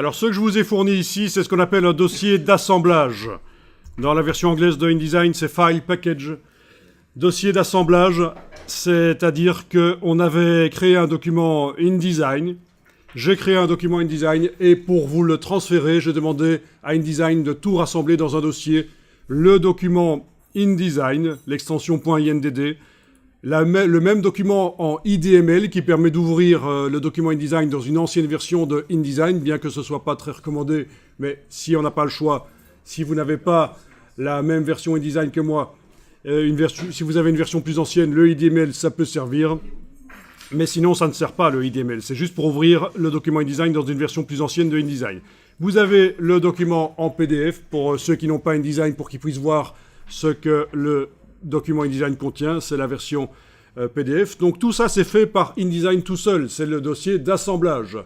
Alors ce que je vous ai fourni ici, c'est ce qu'on appelle un dossier d'assemblage. Dans la version anglaise de InDesign, c'est File Package. Dossier d'assemblage, c'est-à-dire qu'on avait créé un document InDesign. J'ai créé un document InDesign et pour vous le transférer, j'ai demandé à InDesign de tout rassembler dans un dossier. Le document InDesign, l'extension .indd, le même document en IDML qui permet d'ouvrir le document InDesign dans une ancienne version de InDesign, bien que ce ne soit pas très recommandé, mais si on n'a pas le choix, si vous n'avez pas la même version InDesign que moi, si vous avez une version plus ancienne, le IDML, ça peut servir. Mais sinon, ça ne sert pas, le IDML. C'est juste pour ouvrir le document InDesign dans une version plus ancienne de InDesign. Vous avez le document en PDF pour ceux qui n'ont pas InDesign, pour qu'ils puissent voir ce que le document InDesign contient. C'est la version PDF. Donc tout ça, c'est fait par InDesign tout seul. C'est le dossier d'assemblage.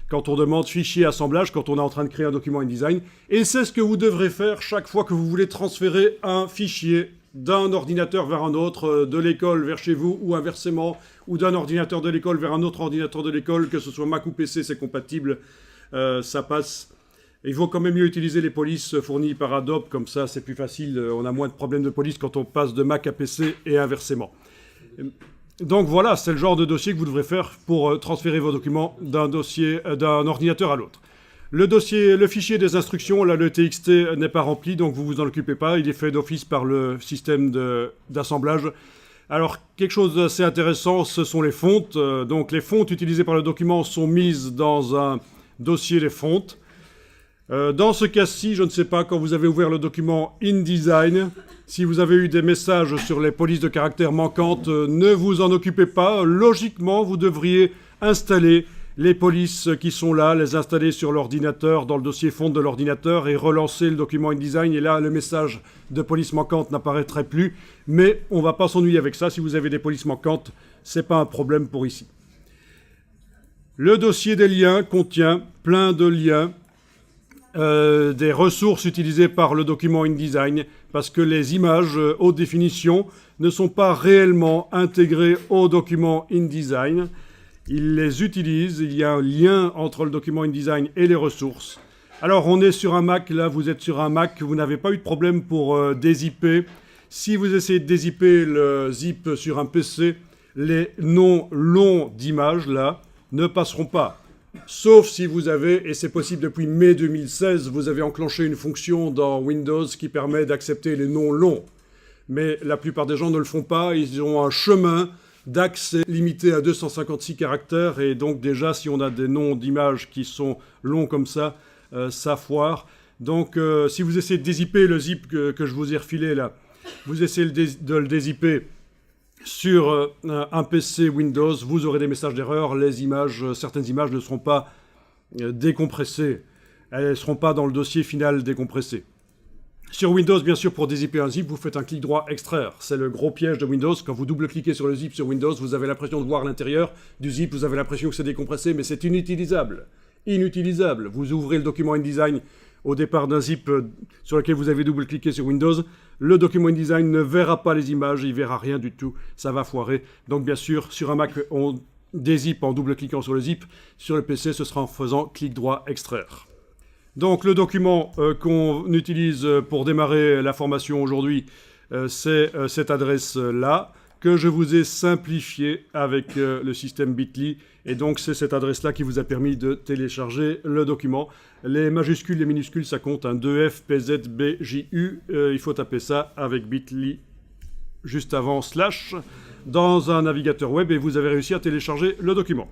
Quand on demande fichier assemblage, quand on est en train de créer un document InDesign. Et c'est ce que vous devrez faire chaque fois que vous voulez transférer un fichier d'un ordinateur vers un autre, de l'école vers chez vous, ou inversement, ou d'un ordinateur de l'école vers un autre ordinateur de l'école, que ce soit Mac ou PC, c'est compatible, ça passe. Il vaut quand même mieux utiliser les polices fournies par Adobe, comme ça c'est plus facile, on a moins de problèmes de police quand on passe de Mac à PC et inversement. Donc voilà, c'est le genre de dossier que vous devrez faire pour transférer vos documents d'un ordinateur à l'autre. Le fichier des instructions, là, le TXT n'est pas rempli, donc vous vous en occupez pas. Il est fait d'office par le système d'assemblage. Alors, quelque chose d'assez intéressant, ce sont les fontes. Donc, les fontes utilisées par le document sont mises dans un dossier des fontes. Dans ce cas-ci, je ne sais pas, quand vous avez ouvert le document InDesign, si vous avez eu des messages sur les polices de caractères manquantes, ne vous en occupez pas. Logiquement, vous devriez installer les polices qui sont là, les installer sur l'ordinateur, dans le dossier fonte de l'ordinateur et relancer le document InDesign. Et là, le message de police manquante n'apparaîtrait plus. Mais on ne va pas s'ennuyer avec ça. Si vous avez des polices manquantes, ce n'est pas un problème pour ici. Le dossier des liens contient plein de liens, des ressources utilisées par le document InDesign, parce que les images haute définition ne sont pas réellement intégrées au document InDesign. Il les utilise, il y a un lien entre le document InDesign et les ressources. Alors on est sur un Mac, là vous êtes sur un Mac, vous n'avez pas eu de problème pour dézipper. Si vous essayez de dézipper le zip sur un PC, les noms longs d'images là ne passeront pas. Sauf si vous avez, et c'est possible depuis mai 2016, vous avez enclenché une fonction dans Windows qui permet d'accepter les noms longs. Mais la plupart des gens ne le font pas, ils ont un chemin d'accès limité à 256 caractères, et donc déjà, si on a des noms d'images qui sont longs comme ça, ça foire. Donc, si vous essayez de dézipper le zip que je vous ai refilé là, vous essayez de le dézipper sur un PC Windows, vous aurez des messages d'erreur, certaines images ne seront pas décompressées, elles ne seront pas dans le dossier final décompressé. Sur Windows, bien sûr, pour dézipper un zip, vous faites un clic droit extraire. C'est le gros piège de Windows. Quand vous double-cliquez sur le zip sur Windows, vous avez l'impression de voir l'intérieur du zip, vous avez l'impression que c'est décompressé, mais c'est inutilisable. Inutilisable. Vous ouvrez le document InDesign au départ d'un zip sur lequel vous avez double-cliqué sur Windows. Le document InDesign ne verra pas les images, il ne verra rien du tout. Ça va foirer. Donc, bien sûr, sur un Mac, on dézippe en double-cliquant sur le zip. Sur le PC, ce sera en faisant clic droit extraire. Donc le document qu'on utilise pour démarrer la formation aujourd'hui, c'est cette adresse-là, que je vous ai simplifiée avec le système Bitly. Et donc c'est cette adresse-là qui vous a permis de télécharger le document. Les majuscules, les minuscules, ça compte, 2F, PZ, B, JU. Il faut taper ça avec Bitly juste avant / dans un navigateur web et vous avez réussi à télécharger le document.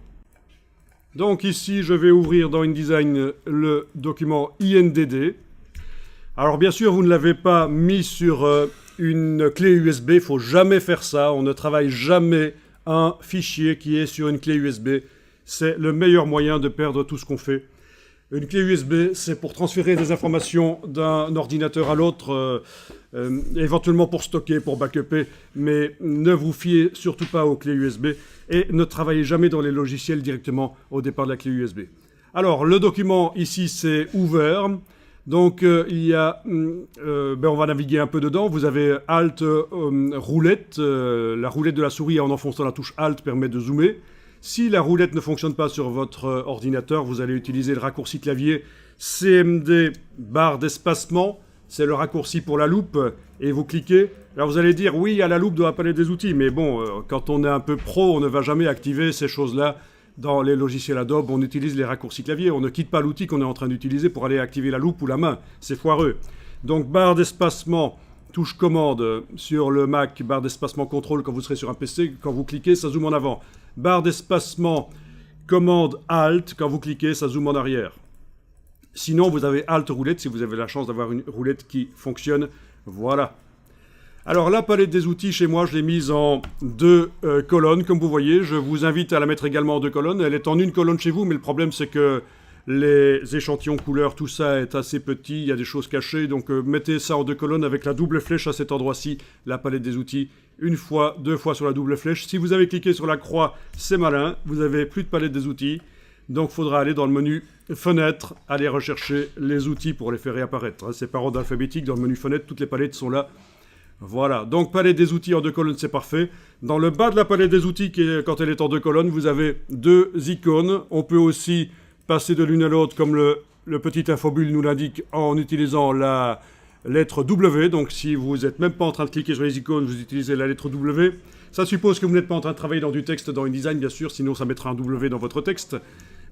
Donc ici, je vais ouvrir dans InDesign le document INDD. Alors bien sûr, vous ne l'avez pas mis sur une clé USB, il ne faut jamais faire ça. On ne travaille jamais un fichier qui est sur une clé USB. C'est le meilleur moyen de perdre tout ce qu'on fait. Une clé USB, c'est pour transférer des informations d'un ordinateur à l'autre, éventuellement pour stocker, pour backuper, mais ne vous fiez surtout pas aux clés USB et ne travaillez jamais dans les logiciels directement au départ de la clé USB. Alors, le document ici, c'est ouvert. Donc, on va naviguer un peu dedans. Vous avez Alt roulette. La roulette de la souris en enfonçant la touche Alt permet de zoomer. Si la roulette ne fonctionne pas sur votre ordinateur, vous allez utiliser le raccourci clavier CMD barre d'espacement. C'est le raccourci pour la loupe et vous cliquez. Alors vous allez dire oui, il y a la loupe dans la palette des outils, mais bon, quand on est un peu pro, on ne va jamais activer ces choses-là dans les logiciels Adobe. On utilise les raccourcis clavier, on ne quitte pas l'outil qu'on est en train d'utiliser pour aller activer la loupe ou la main. C'est foireux. Donc barre d'espacement, touche commande sur le Mac, barre d'espacement contrôle quand vous serez sur un PC, quand vous cliquez, ça zoome en avant. Barre d'espacement, commande Alt, quand vous cliquez, ça zoome en arrière. Sinon, vous avez Alt roulette si vous avez la chance d'avoir une roulette qui fonctionne. Voilà. Alors, la palette des outils, chez moi, je l'ai mise en 2 colonnes, comme vous voyez. Je vous invite à la mettre également en 2 colonnes. Elle est en 1 colonne chez vous, mais le problème, c'est que les échantillons couleurs, tout ça est assez petit. Il y a des choses cachées. Donc, mettez ça en 2 colonnes avec la double flèche à cet endroit-ci, la palette des outils. 1 fois, 2 fois sur la double flèche. Si vous avez cliqué sur la croix, c'est malin. Vous n'avez plus de palette des outils. Donc, il faudra aller dans le menu Fenêtre, aller rechercher les outils pour les faire réapparaître. C'est par ordre alphabétique. Dans le menu Fenêtre, toutes les palettes sont là. Voilà. Donc, palette des outils en 2 colonnes, c'est parfait. Dans le bas de la palette des outils, quand elle est en 2 colonnes, vous avez 2 icônes. On peut aussi passer de l'une à l'autre, comme le petit infobule nous l'indique, en utilisant la lettre W. Donc, si vous n'êtes même pas en train de cliquer sur les icônes, vous utilisez la lettre W. Ça suppose que vous n'êtes pas en train de travailler dans du texte dans InDesign, bien sûr, sinon ça mettra un W dans votre texte.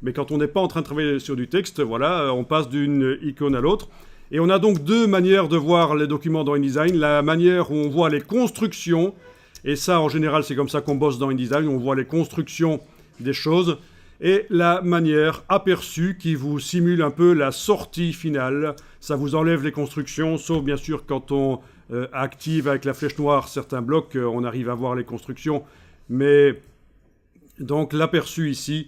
Mais quand on n'est pas en train de travailler sur du texte, voilà, on passe d'une icône à l'autre. Et on a donc 2 manières de voir les documents dans InDesign. La manière où on voit les constructions, et ça, en général, c'est comme ça qu'on bosse dans InDesign, on voit les constructions des choses, et la manière aperçue qui vous simule un peu la sortie finale. Ça vous enlève les constructions, sauf bien sûr quand on active avec la flèche noire certains blocs, on arrive à voir les constructions. Mais donc l'aperçu ici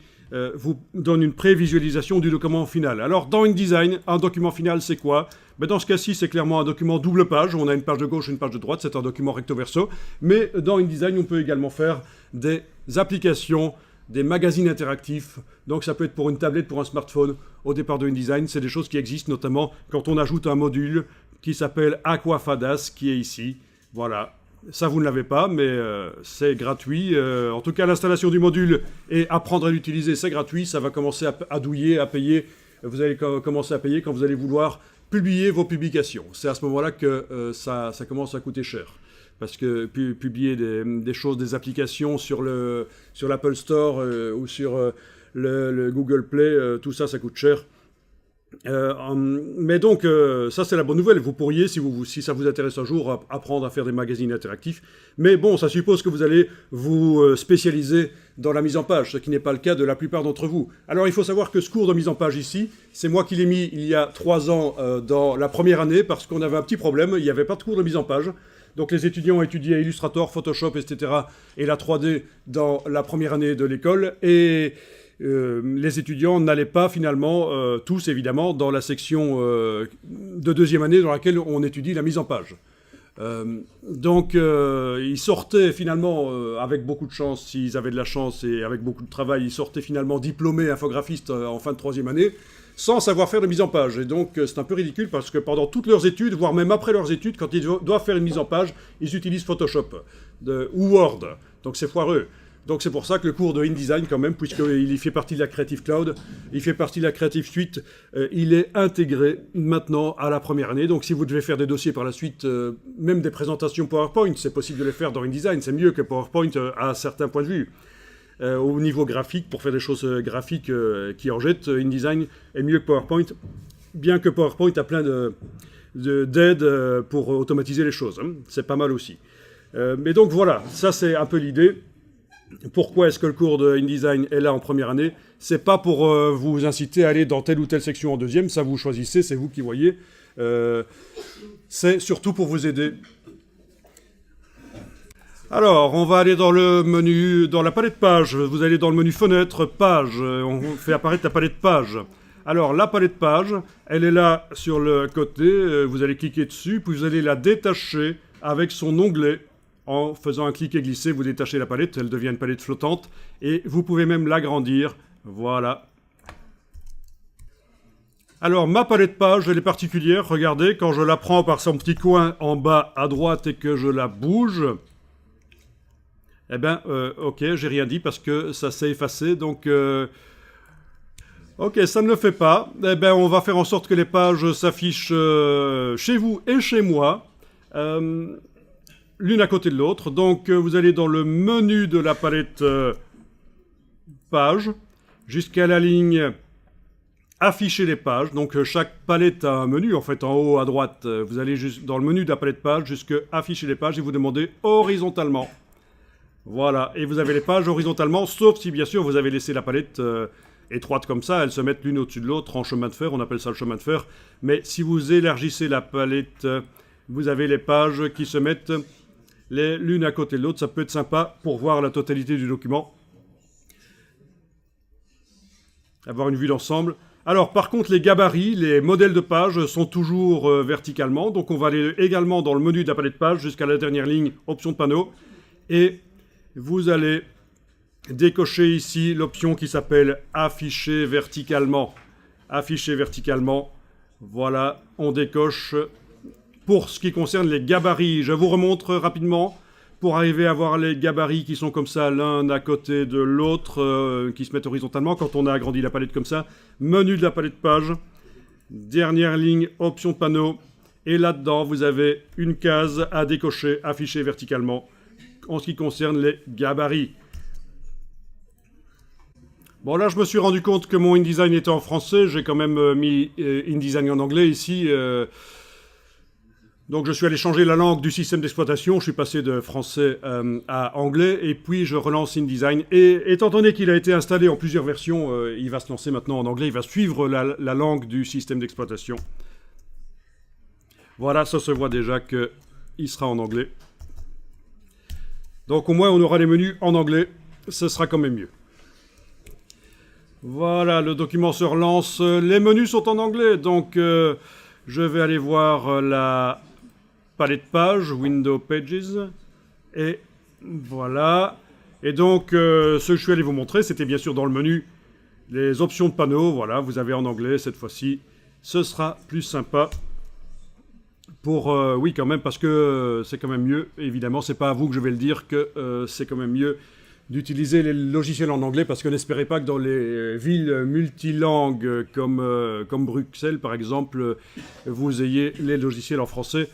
vous donne une prévisualisation du document final. Alors dans InDesign, un document final c'est quoi? Dans ce cas-ci, c'est clairement un document double page. On a une page de gauche et une page de droite. C'est un document recto verso. Mais dans InDesign, on peut également faire des applications, des magazines interactifs. Donc ça peut être pour une tablette, pour un smartphone. Au départ de InDesign, c'est des choses qui existent notamment quand on ajoute un module qui s'appelle Aquafadas, qui est ici. Voilà. Ça, vous ne l'avez pas, mais c'est gratuit. En tout cas, l'installation du module et apprendre à l'utiliser, c'est gratuit. Ça va commencer à douiller, à payer. Vous allez commencer à payer quand vous allez vouloir publier vos publications. C'est à ce moment-là que ça commence à coûter cher. Parce que publier des choses, des applications sur l'Apple Store ou sur le Google Play, tout ça, ça coûte cher. Mais donc, ça c'est la bonne nouvelle. Vous pourriez, si ça vous intéresse un jour, apprendre à faire des magazines interactifs. Mais bon, ça suppose que vous allez vous spécialiser dans la mise en page, ce qui n'est pas le cas de la plupart d'entre vous. Alors il faut savoir que ce cours de mise en page ici, c'est moi qui l'ai mis il y a 3 ans dans la première année, parce qu'on avait un petit problème, il n'y avait pas de cours de mise en page. Donc les étudiants étudiaient Illustrator, Photoshop, etc. et la 3D dans la première année de l'école. Et les étudiants n'allaient pas finalement, tous évidemment, dans la section de 2e année dans laquelle on étudie la mise en page. Donc ils sortaient finalement, avec beaucoup de chance, s'ils avaient de la chance et avec beaucoup de travail, ils sortaient finalement diplômés infographistes en fin de 3e année, sans savoir faire de mise en page. Et donc c'est un peu ridicule parce que pendant toutes leurs études, voire même après leurs études, quand ils doivent faire une mise en page, ils utilisent Photoshop ou Word. Donc c'est foireux. Donc c'est pour ça que le cours de InDesign, quand même, puisqu'il fait partie de la Creative Cloud, il fait partie de la Creative Suite, il est intégré maintenant à la première année. Donc si vous devez faire des dossiers par la suite, même des présentations PowerPoint, c'est possible de les faire dans InDesign. C'est mieux que PowerPoint à certains points de vue. Au niveau graphique, pour faire des choses graphiques qui en jettent, InDesign est mieux que PowerPoint, bien que PowerPoint a plein d'aides pour automatiser les choses. Hein. C'est pas mal aussi. Mais donc voilà, ça c'est un peu l'idée. Pourquoi est-ce que le cours de InDesign est là en première année? C'est pas pour vous inciter à aller dans telle ou telle section en 2e, ça vous choisissez, c'est vous qui voyez. C'est surtout pour vous aider. Alors, on va aller dans le menu, dans la palette page. Vous allez dans le menu fenêtre, page. On fait apparaître la palette page. Alors, la palette page, elle est là sur le côté. Vous allez cliquer dessus, puis vous allez la détacher avec son onglet. En faisant un clic et glisser, vous détachez la palette, elle devient une palette flottante. Et vous pouvez même l'agrandir. Voilà. Alors, ma palette page, elle est particulière. Regardez, quand je la prends par son petit coin en bas à droite et que je la bouge, Eh bien, ok, j'ai rien dit parce que ça s'est effacé, donc... ok, ça ne le fait pas. Eh bien, on va faire en sorte que les pages s'affichent chez vous et chez moi, l'une à côté de l'autre. Donc, vous allez dans le menu de la palette pages, jusqu'à la ligne afficher les pages. Donc, chaque palette a un menu, en fait, en haut à droite. Vous allez juste dans le menu de la palette pages, jusqu'à afficher les pages et vous demandez horizontalement. Voilà, et vous avez les pages horizontalement, sauf si bien sûr vous avez laissé la palette étroite comme ça, elles se mettent l'une au-dessus de l'autre en chemin de fer, on appelle ça le chemin de fer. Mais si vous élargissez la palette, vous avez les pages qui se mettent l'une à côté de l'autre, ça peut être sympa pour voir la totalité du document. Avoir une vue d'ensemble. Alors par contre les gabarits, les modèles de pages sont toujours verticalement, donc on va aller également dans le menu de la palette pages jusqu'à la dernière ligne, option de panneau, et vous allez décocher ici l'option qui s'appelle afficher verticalement. Afficher verticalement, voilà, on décoche. Pour ce qui concerne les gabarits, je vous remontre rapidement pour arriver à voir les gabarits qui sont comme ça, l'un à côté de l'autre, qui se mettent horizontalement quand on a agrandi la palette comme ça. Menu de la palette page, dernière ligne, option de panneau, et là-dedans vous avez une case à décocher, afficher verticalement, en ce qui concerne les gabarits. Bon, là, je me suis rendu compte que mon InDesign était en français. J'ai quand même mis InDesign en anglais ici. Donc, je suis allé changer la langue du système d'exploitation. Je suis passé de français à anglais. Et puis, je relance InDesign. Et étant donné qu'il a été installé en plusieurs versions, il va se lancer maintenant en anglais. Il va suivre la langue du système d'exploitation. Voilà, ça se voit déjà qu'il sera en anglais. Donc, au moins, on aura les menus en anglais. Ce sera quand même mieux. Voilà, le document se relance. Les menus sont en anglais, donc je vais aller voir la palette page, Window Pages. Et voilà. Et donc, ce que je suis allé vous montrer, c'était bien sûr dans le menu les options de panneau. Voilà, vous avez en anglais cette fois-ci. Ce sera plus sympa. Oui, quand même, parce que c'est quand même mieux. Évidemment, c'est pas à vous que je vais le dire que c'est quand même mieux d'utiliser les logiciels en anglais, parce que n'espérez pas que dans les villes multilangues comme Bruxelles, par exemple, vous ayez les logiciels en français.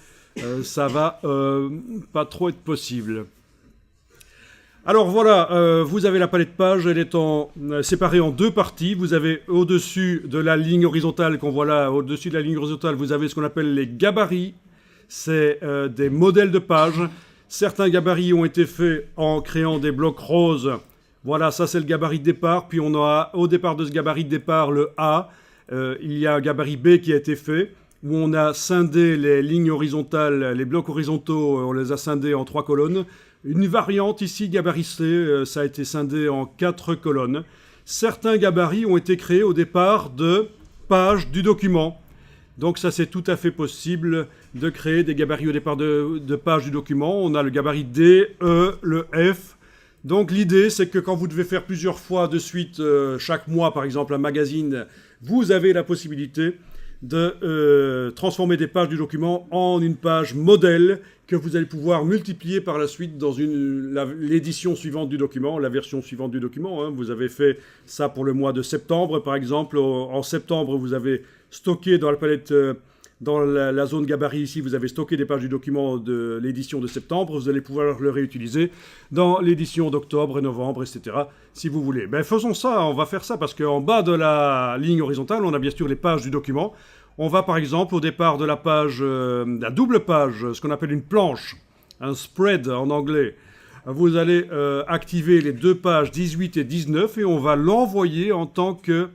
Ça va pas trop être possible. Alors voilà, vous avez la palette page, elle est séparée en deux parties. Vous avez au-dessus de la ligne horizontale qu'on voit là, au-dessus de la ligne horizontale, vous avez ce qu'on appelle les gabarits. C'est des modèles de pages. Certains gabarits ont été faits en créant des blocs roses. Voilà, ça c'est le gabarit de départ. Puis on a au départ de ce gabarit de départ le A. Il y a un gabarit B qui a été fait, où on a scindé les lignes horizontales, les blocs horizontaux, on les a scindés en 3 colonnes. Une variante ici, gabarit C, ça a été scindé en 4 colonnes. Certains gabarits ont été créés au départ de pages du document. Donc ça, c'est tout à fait possible de créer des gabarits au départ de pages du document. On a le gabarit D, E, le F. Donc l'idée, c'est que quand vous devez faire plusieurs fois de suite, chaque mois, par exemple, un magazine, vous avez la possibilité de transformer des pages du document en une page modèle que vous allez pouvoir multiplier par la suite dans l'édition suivante du document, la version suivante du document. Vous avez fait ça pour le mois de septembre, par exemple. En septembre, vous avez stocké dans la palette, dans la zone gabarit ici, vous avez stocké des pages du document de l'édition de septembre. Vous allez pouvoir le réutiliser dans l'édition d'octobre et novembre, etc. si vous voulez. Ben, faisons ça, on va faire ça, parce qu'en bas de la ligne horizontale, on a bien sûr les pages du document. On va par exemple au départ de la page, la double page, ce qu'on appelle une planche, un spread en anglais. Vous allez activer les deux pages 18 et 19 et on va l'envoyer en tant que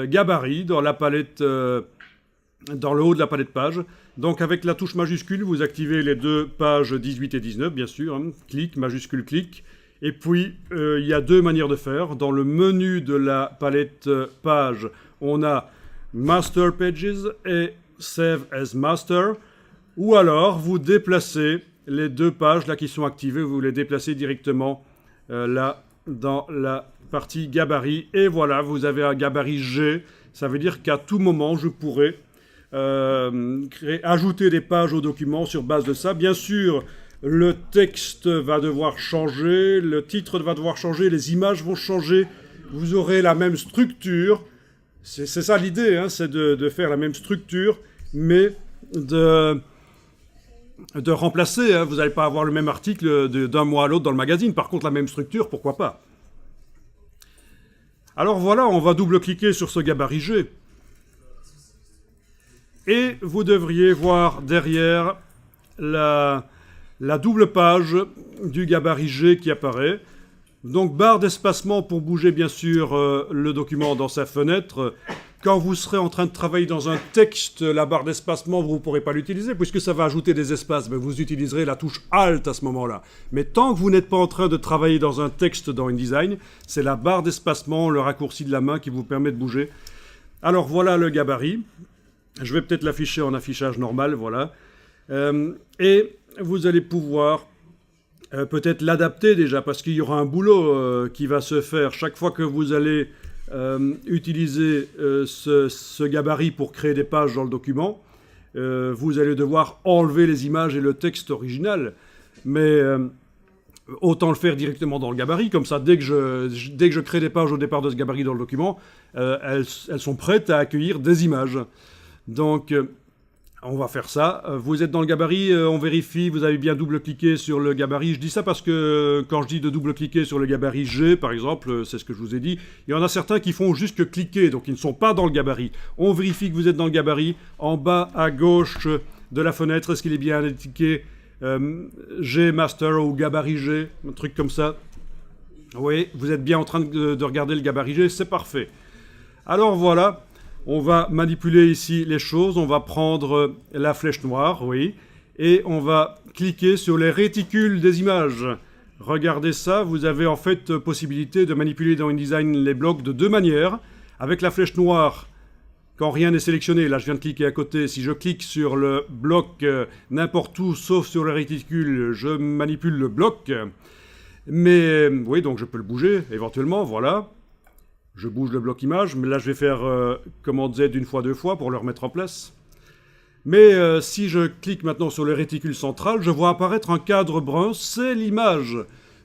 gabarit dans la palette, dans le haut de la palette page. Donc avec la touche majuscule, vous activez les deux pages 18 et 19, bien sûr. Clic, majuscule, clic. Et puis, il y a deux manières de faire. Dans le menu de la palette page, on a Master Pages et Save as Master. Ou alors, vous déplacez les deux pages là qui sont activées, vous les déplacez directement là dans la partie gabarit. Et voilà, vous avez un gabarit G. Ça veut dire qu'à tout moment, je pourrais ajouter des pages au document sur base de ça. Bien sûr, le texte va devoir changer, le titre va devoir changer, les images vont changer, vous aurez la même structure. C'est ça l'idée, hein, c'est de faire la même structure, mais de remplacer. Hein. Vous n'allez pas avoir le même article d'un mois à l'autre dans le magazine. Par contre, la même structure, pourquoi pas. Alors voilà, on va double-cliquer sur ce gabarit G. Et vous devriez voir derrière la double page du gabarit G qui apparaît. Donc barre d'espacement pour bouger bien sûr le document dans sa fenêtre. Quand vous serez en train de travailler dans un texte, la barre d'espacement, vous ne pourrez pas l'utiliser puisque ça va ajouter des espaces. Mais vous utiliserez la touche Alt à ce moment-là. Mais tant que vous n'êtes pas en train de travailler dans un texte dans InDesign, c'est la barre d'espacement, le raccourci de la main qui vous permet de bouger. Alors voilà le gabarit. Je vais peut-être l'afficher en affichage normal, voilà. Et vous allez pouvoir peut-être l'adapter déjà, parce qu'il y aura un boulot qui va se faire chaque fois que vous allez utiliser ce gabarit pour créer des pages dans le document. Vous allez devoir enlever les images et le texte original, mais autant le faire directement dans le gabarit, comme ça dès que je crée des pages au départ de ce gabarit dans le document, elles sont prêtes à accueillir des images. Donc on va faire ça. Vous êtes dans le gabarit, on vérifie, vous avez bien double-cliqué sur le gabarit. Je dis ça parce que quand je dis de double-cliquer sur le gabarit G, par exemple, c'est ce que je vous ai dit, il y en a certains qui font juste que cliquer, donc ils ne sont pas dans le gabarit. On vérifie que vous êtes dans le gabarit. En bas à gauche de la fenêtre, est-ce qu'il est bien indiqué G Master ou gabarit G, un truc comme ça. Oui, vous êtes bien en train de regarder le gabarit G, c'est parfait. Alors voilà. On va manipuler ici les choses, on va prendre la flèche noire, oui, et on va cliquer sur les réticules des images. Regardez ça, vous avez en fait possibilité de manipuler dans InDesign les blocs de deux manières. Avec la flèche noire, quand rien n'est sélectionné, là je viens de cliquer à côté, si je clique sur le bloc n'importe où sauf sur les réticules, je manipule le bloc. Mais oui, donc je peux le bouger éventuellement, voilà. Je bouge le bloc image, mais là je vais faire commande Z une fois, deux fois pour le remettre en place. Mais si je clique maintenant sur le réticule central, je vois apparaître un cadre brun, c'est l'image.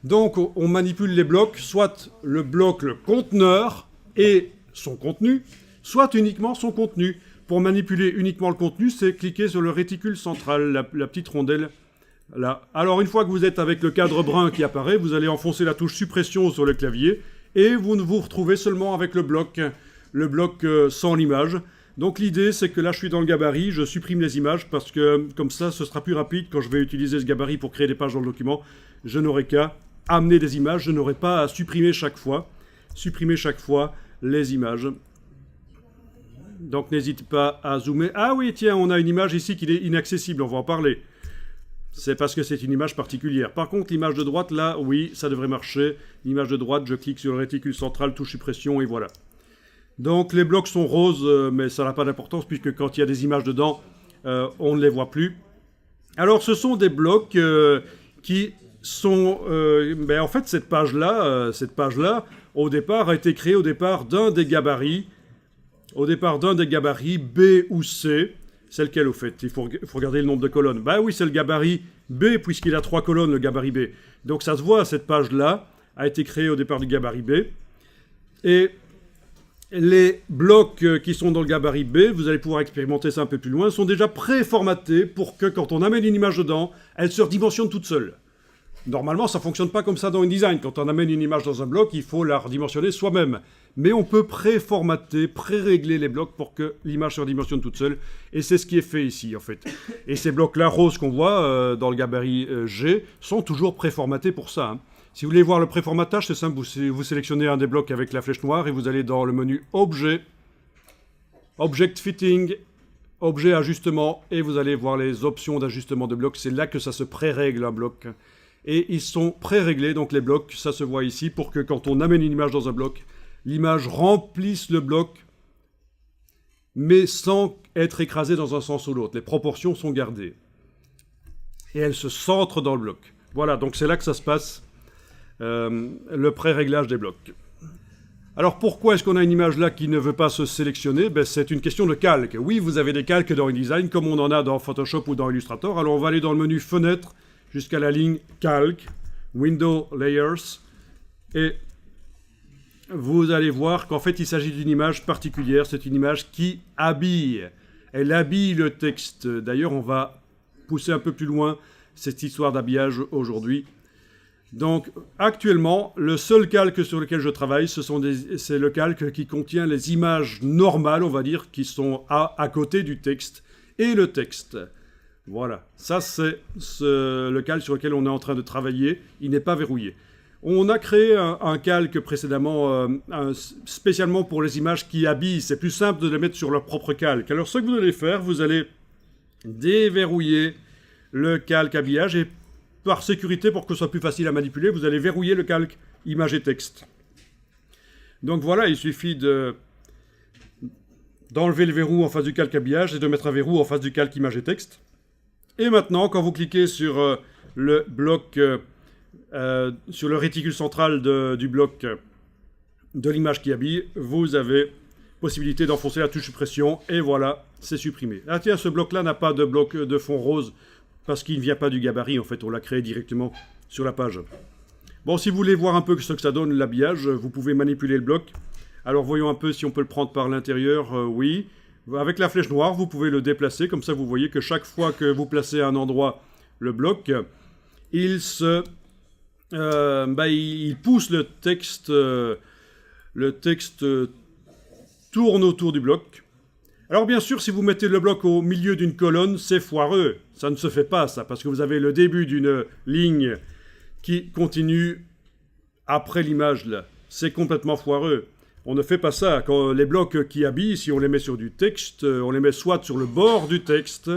Donc on manipule les blocs, soit le bloc, le conteneur et son contenu, soit uniquement son contenu. Pour manipuler uniquement le contenu, c'est cliquer sur le réticule central, la petite rondelle là. Alors une fois que vous êtes avec le cadre brun qui apparaît, vous allez enfoncer la touche suppression sur le clavier, et vous vous retrouvez seulement avec le bloc sans l'image. Donc l'idée, c'est que là, je suis dans le gabarit, je supprime les images, parce que comme ça, ce sera plus rapide quand je vais utiliser ce gabarit pour créer des pages dans le document. Je n'aurai qu'à amener des images, je n'aurai pas à supprimer chaque fois les images. Donc n'hésitez pas à zoomer. Ah oui, tiens, on a une image ici qui est inaccessible, on va en parler. C'est parce que c'est une image particulière. Par contre, l'image de droite, là, oui, ça devrait marcher. L'image de droite, je clique sur le réticule central, touche suppression, et voilà. Donc, les blocs sont roses, mais ça n'a pas d'importance, puisque quand il y a des images dedans, on ne les voit plus. Alors, ce sont des blocs qui sont... en fait, cette page-là, au départ, a été créée au départ d'un des gabarits. B ou C. C'est lequel au fait? Il faut regarder le nombre de colonnes. Bah oui, c'est le gabarit B, puisqu'il a 3 colonnes, le gabarit B. Donc ça se voit, cette page-là a été créée au départ du gabarit B. Et les blocs qui sont dans le gabarit B, vous allez pouvoir expérimenter ça un peu plus loin, sont déjà préformatés pour que quand on amène une image dedans, elle se redimensionne toute seule. Normalement, ça ne fonctionne pas comme ça dans InDesign. Quand on amène une image dans un bloc, il faut la redimensionner soi-même. Mais on peut préformater, pré-régler les blocs pour que l'image se redimensionne toute seule. Et c'est ce qui est fait ici, en fait. Et ces blocs-là roses qu'on voit dans le gabarit G sont toujours préformatés pour ça. Hein. Si vous voulez voir le préformatage, c'est simple. Vous sélectionnez un des blocs avec la flèche noire et vous allez dans le menu Objet, Object Fitting, Objet Ajustement, et vous allez voir les options d'ajustement de blocs. C'est là que ça se pré-règle un bloc. Et ils sont pré-réglés, donc les blocs, ça se voit ici, pour que quand on amène une image dans un bloc, l'image remplisse le bloc, mais sans être écrasée dans un sens ou l'autre. Les proportions sont gardées. Et elle se centre dans le bloc. Voilà, donc c'est là que ça se passe, le pré-réglage des blocs. Alors pourquoi est-ce qu'on a une image là qui ne veut pas se sélectionner? C'est une question de calque. Oui, vous avez des calques dans InDesign, comme on en a dans Photoshop ou dans Illustrator. Alors on va aller dans le menu Fenêtre. jusqu'à la ligne Calque, Window Layers, et vous allez voir qu'en fait il s'agit d'une image particulière, c'est une image qui habille. Elle habille le texte. D'ailleurs, on va pousser un peu plus loin cette histoire d'habillage aujourd'hui. Donc, actuellement, le seul calque sur lequel je travaille, c'est le calque qui contient les images normales, on va dire, qui sont à côté du texte, et le texte. Voilà, ça c'est le calque sur lequel on est en train de travailler. Il n'est pas verrouillé. On a créé un calque précédemment, spécialement pour les images qui habillent. C'est plus simple de les mettre sur leur propre calque. Alors, ce que vous allez faire, vous allez déverrouiller le calque habillage et par sécurité, pour que ce soit plus facile à manipuler, vous allez verrouiller le calque image et texte. Donc voilà, il suffit d'enlever le verrou en face du calque habillage et de mettre un verrou en face du calque image et texte. Et maintenant, quand vous cliquez sur le bloc, sur le réticule central du bloc de l'image qui habille, vous avez possibilité d'enfoncer la touche suppression et voilà, c'est supprimé. Ah tiens, ce bloc-là n'a pas de bloc de fond rose, parce qu'il ne vient pas du gabarit, en fait, on l'a créé directement sur la page. Bon, si vous voulez voir un peu ce que ça donne, l'habillage, vous pouvez manipuler le bloc. Alors, voyons un peu si on peut le prendre par l'intérieur, oui. Avec la flèche noire, vous pouvez le déplacer, comme ça vous voyez que chaque fois que vous placez à un endroit le bloc, il pousse le texte tourne autour du bloc. Alors bien sûr, si vous mettez le bloc au milieu d'une colonne, c'est foireux. Ça ne se fait pas, ça, parce que vous avez le début d'une ligne qui continue après l'image, là. C'est complètement foireux. On ne fait pas ça. Quand les blocs qui habillent, si on les met sur du texte, on les met soit sur le bord du texte,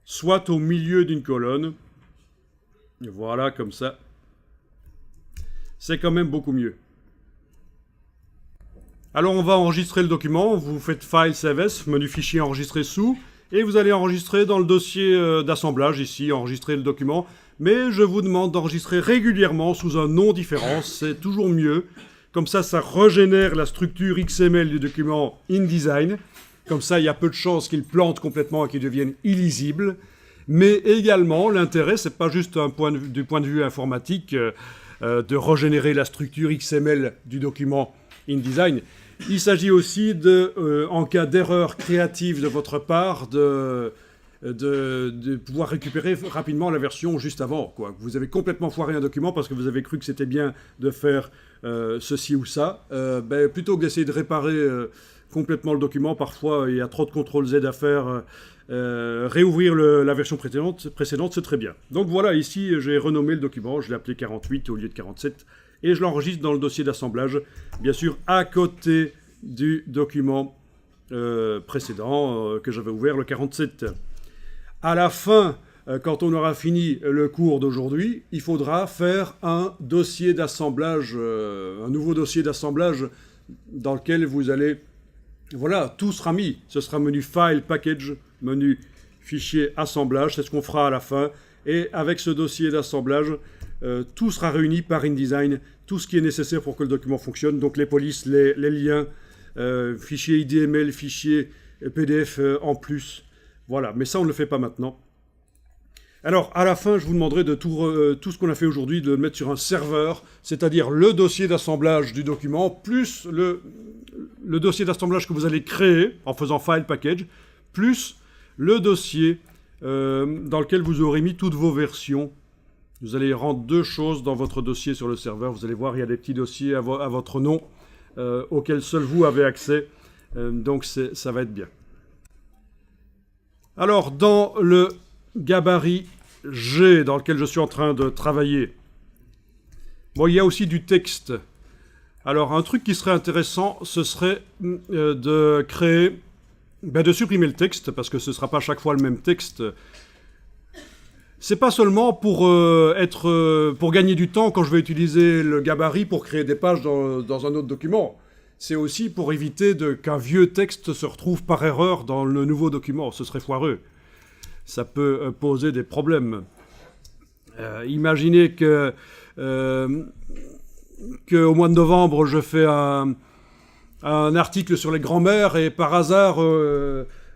soit au milieu d'une colonne. Voilà, comme ça. C'est quand même beaucoup mieux. Alors on va enregistrer le document, vous faites File, Save As, menu fichier enregistrer sous, et vous allez enregistrer dans le dossier d'assemblage ici, enregistrer le document. Mais je vous demande d'enregistrer régulièrement sous un nom différent, c'est toujours mieux. Comme ça régénère la structure XML du document InDesign. Comme ça, il y a peu de chances qu'il plante complètement et qu'il devienne illisible. Mais également, l'intérêt, c'est pas juste du point de vue informatique de régénérer la structure XML du document InDesign. Il s'agit aussi en cas d'erreur créative de votre part, de pouvoir récupérer rapidement la version juste avant, quoi. Vous avez complètement foiré un document parce que vous avez cru que c'était bien de faire ceci ou ça. Plutôt que d'essayer de réparer complètement le document, parfois il y a trop de CTRL-Z à faire. Réouvrir la version précédente, c'est très bien. Donc voilà, ici j'ai renommé le document, je l'ai appelé 48 au lieu de 47. Et je l'enregistre dans le dossier d'assemblage, bien sûr, à côté du document précédent que j'avais ouvert, le 47. À la fin, quand on aura fini le cours d'aujourd'hui, il faudra faire un dossier d'assemblage, un nouveau dossier d'assemblage dans lequel vous allez... Voilà, tout sera mis. Ce sera menu File, Package, menu Fichier, Assemblage, c'est ce qu'on fera à la fin. Et avec ce dossier d'assemblage, tout sera réuni par InDesign, tout ce qui est nécessaire pour que le document fonctionne, donc les polices, les liens, fichiers IDML, fichiers PDF en plus. Voilà, mais ça on ne le fait pas maintenant. Alors, à la fin, je vous demanderai de tout ce qu'on a fait aujourd'hui, de le mettre sur un serveur, c'est-à-dire le dossier d'assemblage du document, plus le dossier d'assemblage que vous allez créer en faisant File, Package, plus le dossier dans lequel vous aurez mis toutes vos versions. Vous allez rendre deux choses dans votre dossier sur le serveur. Vous allez voir, il y a des petits dossiers à votre nom auxquels seul vous avez accès. Donc ça va être bien. Alors, dans le gabarit G dans lequel je suis en train de travailler, bon, il y a aussi du texte. Alors, un truc qui serait intéressant, ce serait de créer, de supprimer le texte, parce que ce ne sera pas chaque fois le même texte. C'est pas seulement pour gagner du temps quand je vais utiliser le gabarit pour créer des pages dans un autre document. C'est aussi pour éviter qu'un vieux texte se retrouve par erreur dans le nouveau document. Ce serait foireux. Ça peut poser des problèmes. Imaginez qu'au mois de novembre, je fais un article sur les grands-mères et par hasard,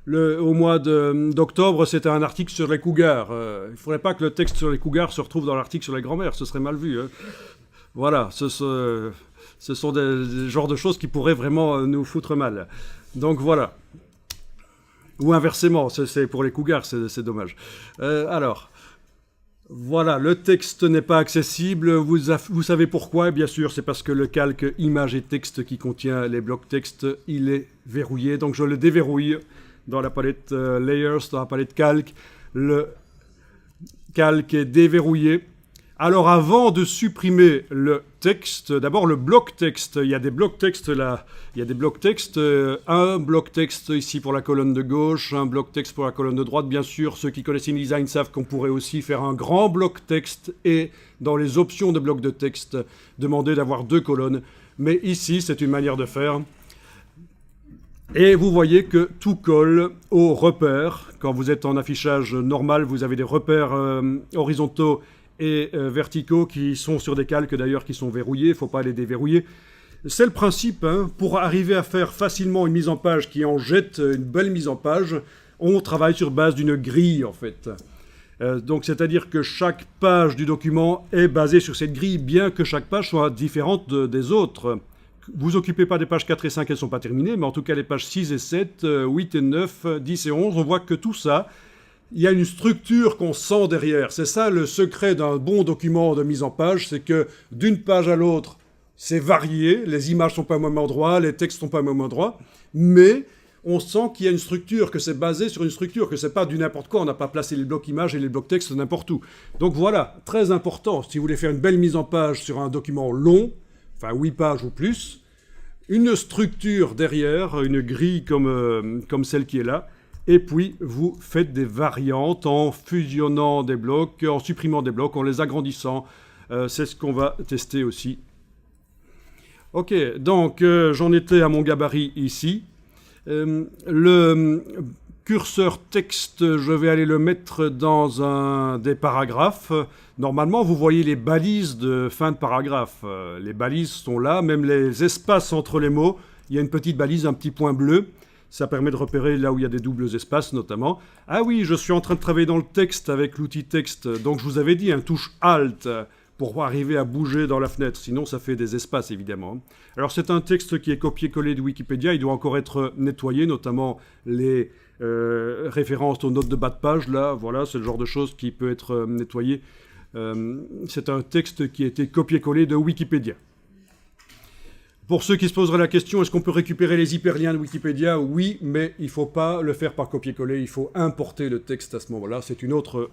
au mois d'octobre, c'était un article sur les cougars. Il ne faudrait pas que le texte sur les cougars se retrouve dans l'article sur les grands-mères, ce serait mal vu. Hein. Voilà, ce sont des genres de choses qui pourraient vraiment nous foutre mal. Donc voilà. Ou inversement, c'est pour les cougars, c'est dommage. Alors, voilà, le texte n'est pas accessible. Vous savez pourquoi? Bien sûr, c'est parce que le calque image et texte qui contient les blocs texte, il est verrouillé. Donc je le déverrouille dans la palette Layers, dans la palette calque. Le calque est déverrouillé. Alors avant de supprimer le texte, d'abord le bloc texte, il y a des blocs texte là, il y a des blocs texte, un bloc texte ici pour la colonne de gauche, un bloc texte pour la colonne de droite, bien sûr, ceux qui connaissent InDesign savent qu'on pourrait aussi faire un grand bloc texte et dans les options de bloc de texte, demander d'avoir 2 colonnes, mais ici c'est une manière de faire. Et vous voyez que tout colle aux repères. Quand vous êtes en affichage normal, vous avez des repères horizontaux et verticaux qui sont sur des calques d'ailleurs qui sont verrouillés, il ne faut pas les déverrouiller. C'est le principe, hein, pour arriver à faire facilement une mise en page qui en jette une belle mise en page, on travaille sur base d'une grille en fait. Donc c'est-à-dire que chaque page du document est basée sur cette grille, bien que chaque page soit différente des autres. Vous occupez pas des pages 4 et 5, elles ne sont pas terminées, mais en tout cas les pages 6 et 7, 8 et 9, 10 et 11, on voit que tout ça, il y a une structure qu'on sent derrière. C'est ça le secret d'un bon document de mise en page, c'est que d'une page à l'autre, c'est varié, les images sont pas au même endroit, les textes sont pas au même endroit, mais on sent qu'il y a une structure, que c'est basé sur une structure, que c'est pas du n'importe quoi, on n'a pas placé les blocs images et les blocs textes n'importe où. Donc voilà, très important, si vous voulez faire une belle mise en page sur un document long, enfin 8 pages ou plus, une structure derrière, une grille comme celle qui est là, et puis vous faites des variantes en fusionnant des blocs, en supprimant des blocs, en les agrandissant. C'est ce qu'on va tester aussi. Ok, donc j'en étais à mon gabarit ici. Le curseur texte, je vais aller le mettre dans des paragraphes. Normalement, vous voyez les balises de fin de paragraphe. Les balises sont là, même les espaces entre les mots. Il y a une petite balise, un petit point bleu. Ça permet de repérer là où il y a des doubles espaces, notamment. Ah oui, je suis en train de travailler dans le texte avec l'outil texte. Donc je vous avais dit, touche Alt pour arriver à bouger dans la fenêtre. Sinon, ça fait des espaces, évidemment. Alors c'est un texte qui est copié-collé de Wikipédia. Il doit encore être nettoyé, notamment les références aux notes de bas de page. Là, voilà, c'est le genre de choses qui peut être nettoyé. C'est un texte qui a été copié-collé de Wikipédia. Pour ceux qui se poseraient la question, est-ce qu'on peut récupérer les hyperliens de Wikipédia? Oui, mais il ne faut pas le faire par copier-coller, il faut importer le texte à ce moment-là. C'est une autre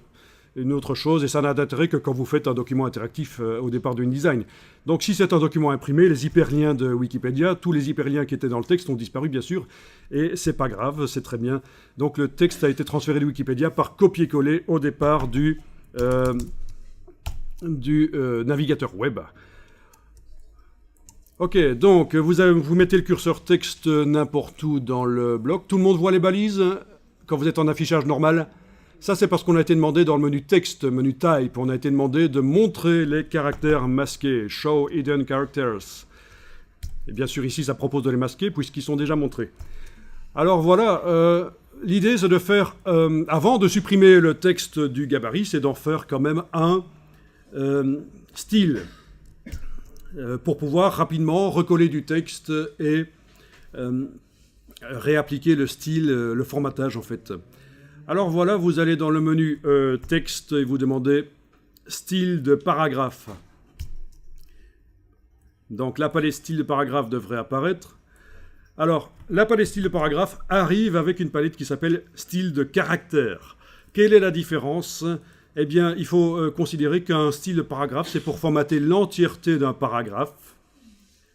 chose, et ça n'a d'intérêt que quand vous faites un document interactif au départ de InDesign. Donc si c'est un document imprimé, les hyperliens de Wikipédia, tous les hyperliens qui étaient dans le texte ont disparu, bien sûr, et c'est pas grave, c'est très bien. Donc le texte a été transféré de Wikipédia par copier-coller au départ du navigateur web. Ok, donc vous mettez le curseur texte n'importe où dans le bloc. Tout le monde voit les balises quand vous êtes en affichage normal. Ça, c'est parce qu'on a été demandé dans le menu texte, menu type, on a été demandé de montrer les caractères masqués, show hidden characters. Et bien sûr, ici, ça propose de les masquer puisqu'ils sont déjà montrés. Alors voilà, l'idée, c'est de faire, avant de supprimer le texte du gabarit, c'est d'en faire quand même un style. Pour pouvoir rapidement recoller du texte et réappliquer le style, le formatage en fait. Alors voilà, vous allez dans le menu texte et vous demandez style de paragraphe. Donc la palette style de paragraphe devrait apparaître. Alors, la palette style de paragraphe arrive avec une palette qui s'appelle style de caractère. Quelle est la différence ? Eh bien, il faut considérer qu'un style de paragraphe, c'est pour formater l'entièreté d'un paragraphe.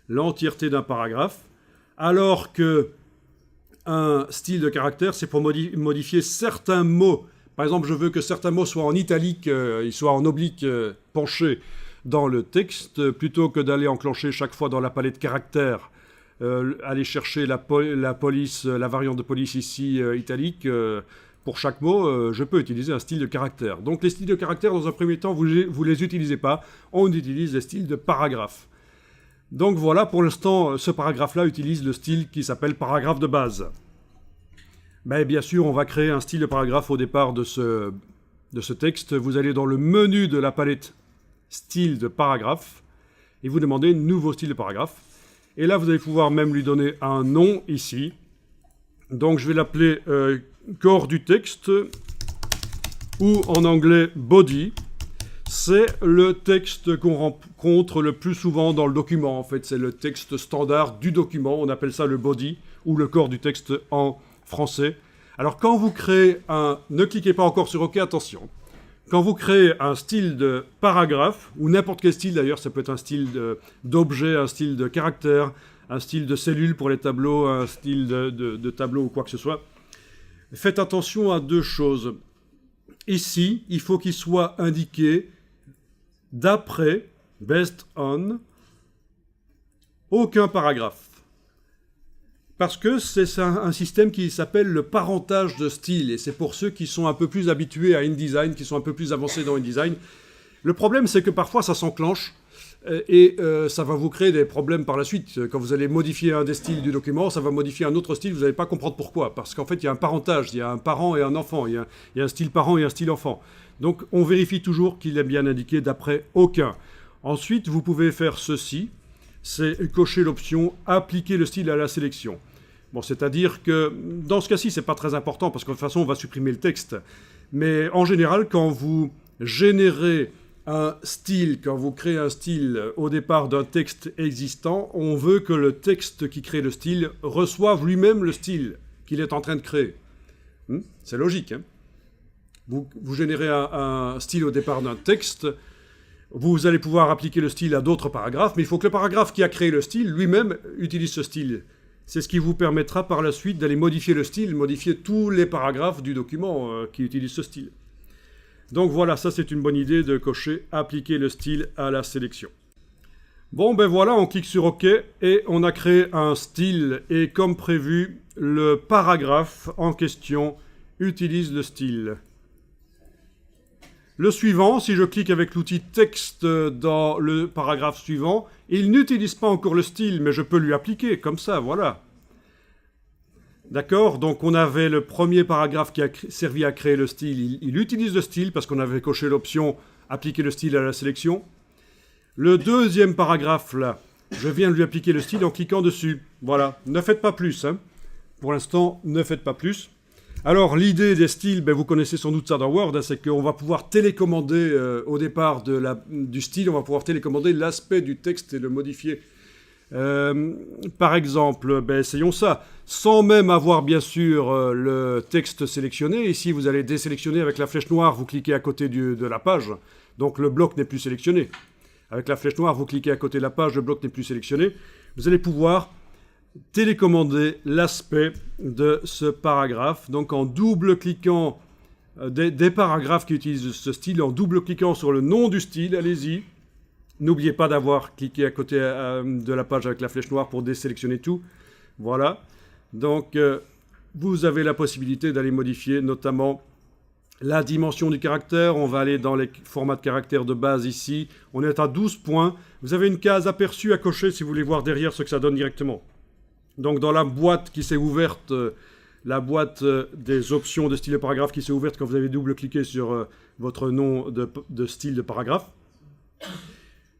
L'entièreté d'un paragraphe. Alors que un style de caractère, c'est pour modifier certains mots. Par exemple, je veux que certains mots soient en italique, ils soient en oblique penché dans le texte, plutôt que d'aller enclencher chaque fois dans la palette caractère, aller chercher la police, la variante de police ici, italique, pour chaque mot, je peux utiliser un style de caractère. Donc les styles de caractère, dans un premier temps, vous ne les utilisez pas. On utilise les styles de paragraphe. Donc voilà, pour l'instant, ce paragraphe-là utilise le style qui s'appelle paragraphe de base. Ben, bien sûr, on va créer un style de paragraphe au départ de ce texte. Vous allez dans le menu de la palette style de paragraphe et vous demandez nouveau style de paragraphe. Et là, vous allez pouvoir même lui donner un nom ici. Donc, je vais l'appeler corps du texte ou en anglais body. C'est le texte qu'on rencontre le plus souvent dans le document. En fait, c'est le texte standard du document. On appelle ça le body ou le corps du texte en français. Alors, quand vous créez un... Ne cliquez pas encore sur OK, attention. Quand vous créez un style de paragraphe, ou n'importe quel style d'ailleurs, ça peut être un style d'objet, un style de caractère, un style de cellule pour les tableaux, un style de tableau ou quoi que ce soit, faites attention à deux choses. Ici, il faut qu'il soit indiqué d'après, based on, aucun paragraphe. Parce que c'est un système qui s'appelle le parentage de style, et c'est pour ceux qui sont un peu plus habitués à InDesign, qui sont un peu plus avancés dans InDesign. Le problème, c'est que parfois, ça s'enclenche, et ça va vous créer des problèmes par la suite. Quand vous allez modifier un des styles du document, ça va modifier un autre style, vous n'allez pas comprendre pourquoi. Parce qu'en fait, il y a un parentage, il y a un parent et un enfant, il y a un style parent et un style enfant. Donc, on vérifie toujours qu'il est bien indiqué d'après aucun. Ensuite, vous pouvez faire ceci. C'est cocher l'option « Appliquer le style à la sélection ». Bon, c'est-à-dire que dans ce cas-ci, ce n'est pas très important parce que de toute façon, on va supprimer le texte. Mais en général, quand vous générez un style, quand vous créez un style au départ d'un texte existant, on veut que le texte qui crée le style reçoive lui-même le style qu'il est en train de créer. C'est logique, hein? Vous générez un style au départ d'un texte. Vous allez pouvoir appliquer le style à d'autres paragraphes, mais il faut que le paragraphe qui a créé le style, lui-même, utilise ce style. C'est ce qui vous permettra par la suite d'aller modifier le style, modifier tous les paragraphes du document qui utilisent ce style. Donc voilà, ça c'est une bonne idée de cocher « Appliquer le style à la sélection ». Bon, ben voilà, on clique sur OK et on a créé un style. Et comme prévu, le paragraphe en question utilise le style. Le suivant, si je clique avec l'outil texte dans le paragraphe suivant, il n'utilise pas encore le style, mais je peux lui appliquer, comme ça, voilà. D'accord? Donc on avait le premier paragraphe qui a servi à créer le style, il utilise le style parce qu'on avait coché l'option « Appliquer le style à la sélection ». Le deuxième paragraphe, là, je viens de lui appliquer le style en cliquant dessus. Voilà, ne faites pas plus, hein. Pour l'instant, ne faites pas plus. Alors, l'idée des styles, ben, vous connaissez sans doute ça dans Word, hein, c'est qu'on va pouvoir télécommander, au départ du style, on va pouvoir télécommander l'aspect du texte et le modifier. Par exemple, ben, essayons ça, sans même avoir bien sûr le texte sélectionné. Ici, vous allez désélectionner avec la flèche noire, vous cliquez à côté de la page, donc le bloc n'est plus sélectionné. Avec la flèche noire, vous cliquez à côté de la page, le bloc n'est plus sélectionné. Vous allez pouvoir télécommander l'aspect de ce paragraphe. Donc en double-cliquant des paragraphes qui utilisent ce style, en double-cliquant sur le nom du style, allez-y. N'oubliez pas d'avoir cliqué à côté de la page avec la flèche noire pour désélectionner tout. Voilà. Donc vous avez la possibilité d'aller modifier notamment la dimension du caractère. On va aller dans les formats de caractère de base ici. On est à 12 points. Vous avez une case aperçue à cocher si vous voulez voir derrière ce que ça donne directement. Donc dans la boîte qui s'est ouverte, la boîte des options de style de paragraphe qui s'est ouverte quand vous avez double-cliqué sur votre nom de style de paragraphe,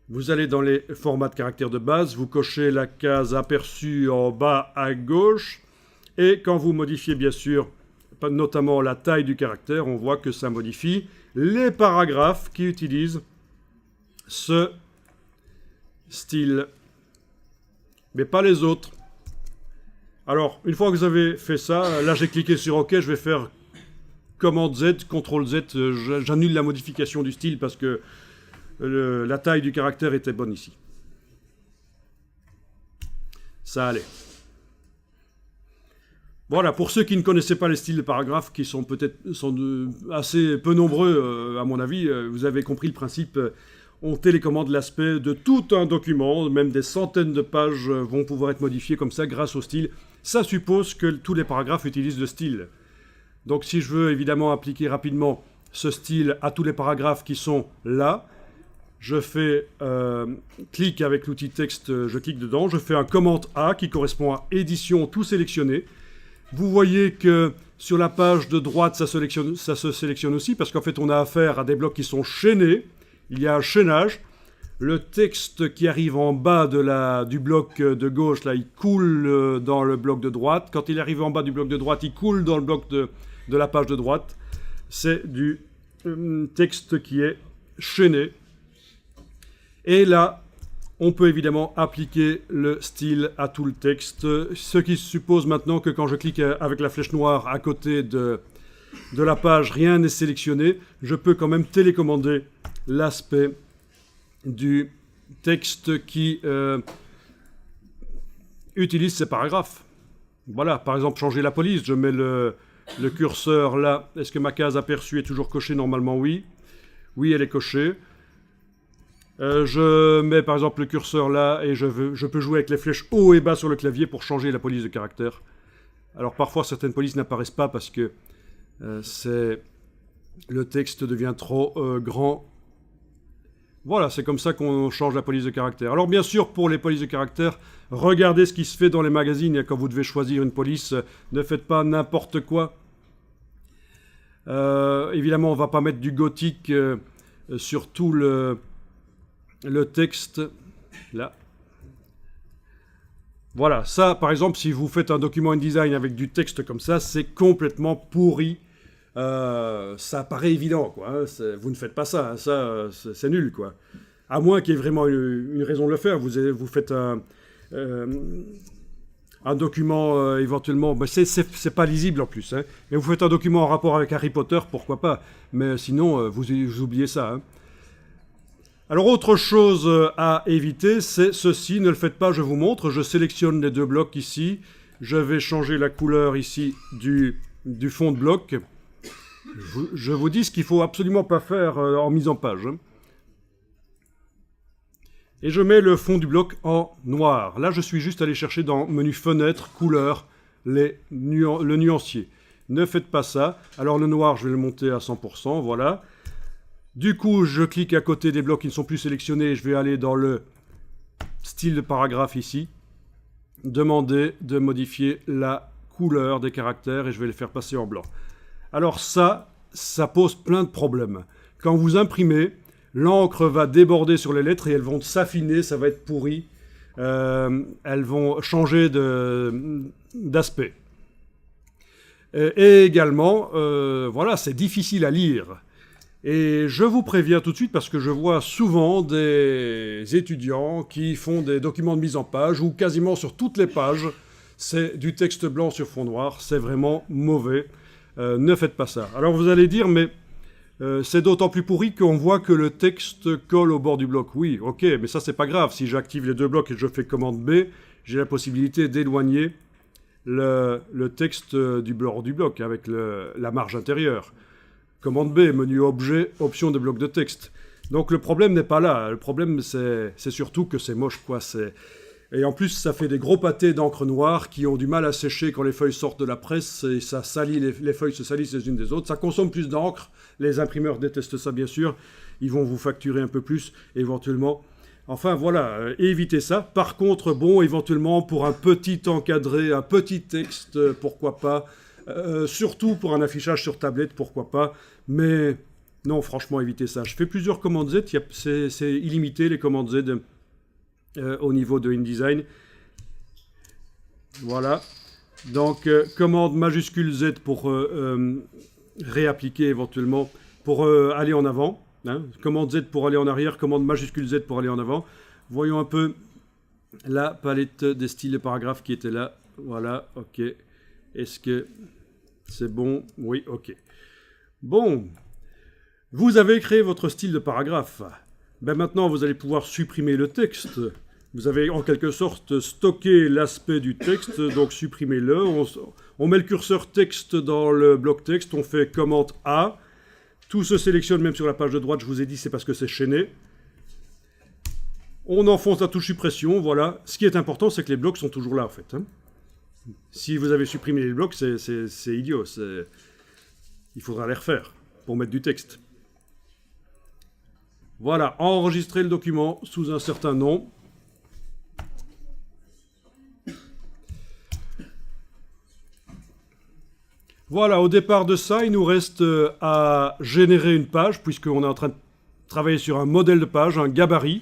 vous allez dans les formats de caractère de base, vous cochez la case aperçue en bas à gauche, et quand vous modifiez bien sûr notamment la taille du caractère, on voit que ça modifie les paragraphes qui utilisent ce style, mais pas les autres. Alors, une fois que vous avez fait ça, là j'ai cliqué sur OK, je vais faire commande Z, CTRL Z, j'annule la modification du style parce que la taille du caractère était bonne ici. Ça allait. Voilà, pour ceux qui ne connaissaient pas les styles de paragraphes, qui sont peut-être assez peu nombreux à mon avis, vous avez compris le principe. On télécommande l'aspect de tout un document, même des centaines de pages vont pouvoir être modifiées comme ça grâce au style. Ça suppose que tous les paragraphes utilisent le style. Donc si je veux évidemment appliquer rapidement ce style à tous les paragraphes qui sont là, je fais clic avec l'outil texte, je clique dedans, je fais un commande A qui correspond à édition tout sélectionné. Vous voyez que Sur la page de droite, ça se sélectionne aussi, parce qu'en fait, on a affaire à des blocs qui sont chaînés. Il y a un chaînage. Le texte qui arrive en bas du bloc de gauche, là, il coule dans le bloc de droite. Quand il arrive en bas du bloc de droite, il coule dans le bloc de la page de droite. C'est du texte qui est chaîné. Et là, on peut évidemment appliquer le style à tout le texte, ce qui suppose maintenant que quand je clique avec la flèche noire à côté de la page, rien n'est sélectionné. Je peux quand même télécommander l'aspect du texte qui utilise ces paragraphes. Voilà, par exemple, changer la police, je mets le curseur là. Est-ce que ma case aperçue est toujours cochée? Normalement, oui. Oui, elle est cochée. Je mets par exemple le curseur là et je peux jouer avec les flèches haut et bas sur le clavier pour changer la police de caractère. Alors parfois, certaines polices n'apparaissent pas parce que le texte devient trop grand. Voilà, c'est comme ça qu'on change la police de caractère. Alors bien sûr, pour les polices de caractère, regardez ce qui se fait dans les magazines. Quand vous devez choisir une police, ne faites pas n'importe quoi. Évidemment, on ne va pas mettre du gothique sur tout le texte. Là. Voilà, ça, par exemple, si vous faites un document InDesign avec du texte comme ça, c'est complètement pourri. Ça paraît évident, quoi. Hein. Vous ne faites pas ça, hein. Ça, c'est nul, quoi. À moins qu'il y ait vraiment une raison de le faire. Vous faites un document éventuellement... Ben c'est pas lisible en plus. Hein. Mais vous faites un document en rapport avec Harry Potter, pourquoi pas. Mais sinon, vous oubliez ça. Hein. Alors, autre chose à éviter, c'est ceci. Ne le faites pas, je vous montre. Je sélectionne les deux blocs ici. Je vais changer la couleur ici du fond de bloc. Je vous dis ce qu'il ne faut absolument pas faire en mise en page. Hein. Et je mets le fond du bloc en noir. Là, je suis juste allé chercher dans menu fenêtre, couleur, le nuancier. Ne faites pas ça. Alors le noir, je vais le monter à 100%, voilà. Du coup, je clique à côté des blocs qui ne sont plus sélectionnés. Je vais aller dans le style de paragraphe ici. Demander de modifier la couleur des caractères et je vais les faire passer en blanc. Alors ça pose plein de problèmes. Quand vous imprimez, l'encre va déborder sur les lettres et elles vont s'affiner, ça va être pourri. Elles vont changer d'aspect. Et également, voilà, c'est difficile à lire. Et je vous préviens tout de suite parce que je vois souvent des étudiants qui font des documents de mise en page où quasiment sur toutes les pages, c'est du texte blanc sur fond noir. C'est vraiment mauvais. Ne faites pas ça. Alors vous allez dire, mais c'est d'autant plus pourri qu'on voit que le texte colle au bord du bloc. Oui, ok, mais ça c'est pas grave. Si j'active les deux blocs et je fais commande B, j'ai la possibilité d'éloigner le texte du bord du bloc avec la marge intérieure. Commande B, menu objet, option de bloc de texte. Donc le problème n'est pas là. Le problème c'est surtout que c'est moche, quoi. Et en plus, ça fait des gros pâtés d'encre noire qui ont du mal à sécher quand les feuilles sortent de la presse et ça salit, les feuilles se salissent les unes des autres. Ça consomme plus d'encre. Les imprimeurs détestent ça, bien sûr. Ils vont vous facturer un peu plus, éventuellement. Enfin, voilà, évitez ça. Par contre, bon, éventuellement, pour un petit encadré, un petit texte, pourquoi pas. Surtout pour un affichage sur tablette, pourquoi pas. Mais non, franchement, évitez ça. Je fais plusieurs commandes Z. C'est illimité, les commandes Z. Au niveau de InDesign. Voilà. Donc, commande majuscule Z pour réappliquer éventuellement, pour aller en avant. Hein. Commande Z pour aller en arrière, commande majuscule Z pour aller en avant. Voyons un peu la palette des styles de paragraphes qui était là. Voilà, ok. Est-ce que c'est bon? Oui, ok. Bon. Vous avez créé votre style de paragraphe. Ben maintenant, vous allez pouvoir supprimer le texte. Vous avez en quelque sorte stocké l'aspect du texte, donc supprimez-le. On met le curseur texte dans le bloc texte, on fait commande A. Tout se sélectionne même sur la page de droite, je vous ai dit, c'est parce que c'est chaîné. On enfonce la touche suppression, voilà. Ce qui est important, c'est que les blocs sont toujours là, en fait. Hein. Si vous avez supprimé les blocs, c'est idiot. Il faudra les refaire pour mettre du texte. Voilà, enregistrer le document sous un certain nom. Voilà, au départ de ça, il nous reste à générer une page, puisqu'on est en train de travailler sur un modèle de page, un gabarit.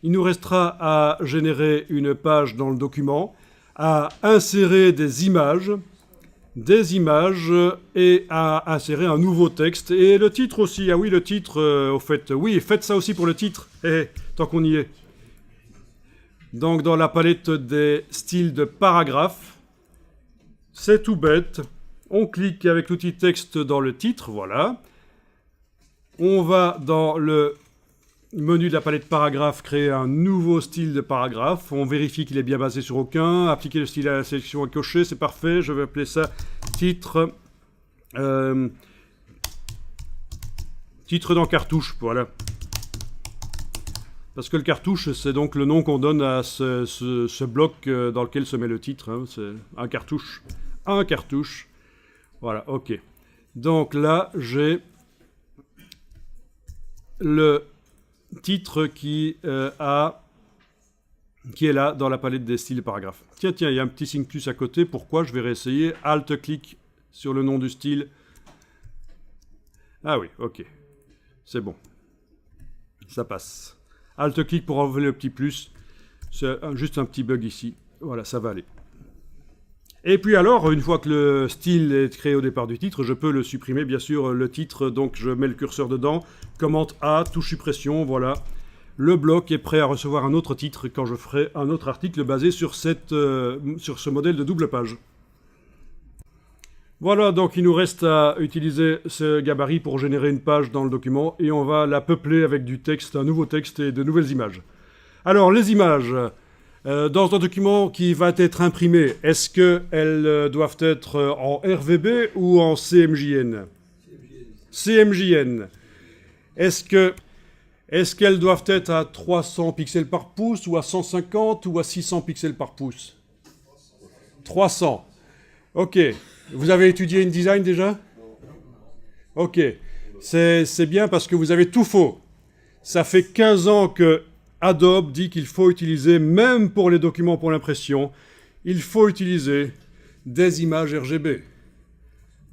Il nous restera à générer une page dans le document, à insérer des images et à insérer un nouveau texte. Et le titre aussi, ah oui, le titre, au fait, oui, faites ça aussi pour le titre, tant qu'on y est. Donc dans la palette des styles de paragraphes, c'est tout bête. On clique avec l'outil texte dans le titre, voilà. On va dans le menu de la palette paragraphe, créer un nouveau style de paragraphe. On vérifie qu'il est bien basé sur aucun. Appliquer le style à la sélection et cocher, c'est parfait. Je vais appeler ça titre. Titre dans cartouche, voilà. Parce que le cartouche, c'est donc le nom qu'on donne à ce bloc dans lequel se met le titre. Hein. C'est un cartouche. Un cartouche. Voilà, ok. Donc là, j'ai le titre qui est là dans la palette des styles et paragraphes. Tiens, il y a un petit signe plus à côté. Pourquoi? Je vais réessayer. Alt-clic sur le nom du style. Ah oui, ok. C'est bon. Ça passe. Alt-clic pour enlever le petit plus. C'est juste un petit bug ici. Voilà, ça va aller. Et puis alors, une fois que le style est créé au départ du titre, je peux le supprimer, bien sûr, le titre. Donc je mets le curseur dedans, commande A, touche suppression, voilà. Le bloc est prêt à recevoir un autre titre quand je ferai un autre article basé sur ce modèle de double page. Voilà, donc il nous reste à utiliser ce gabarit pour générer une page dans le document et on va la peupler avec du texte, un nouveau texte et de nouvelles images. Alors, les images... dans un document qui va être imprimé, est-ce qu'elles doivent être en RVB ou en CMJN? CMJN. Est-ce qu'elles doivent être à 300 pixels par pouce ou à 150 ou à 600 pixels par pouce? 300. Ok. Vous avez étudié InDesign déjà? Ok. C'est bien parce que vous avez tout faux. Ça fait 15 ans que Adobe dit qu'il faut utiliser, même pour les documents pour l'impression, il faut utiliser des images RGB.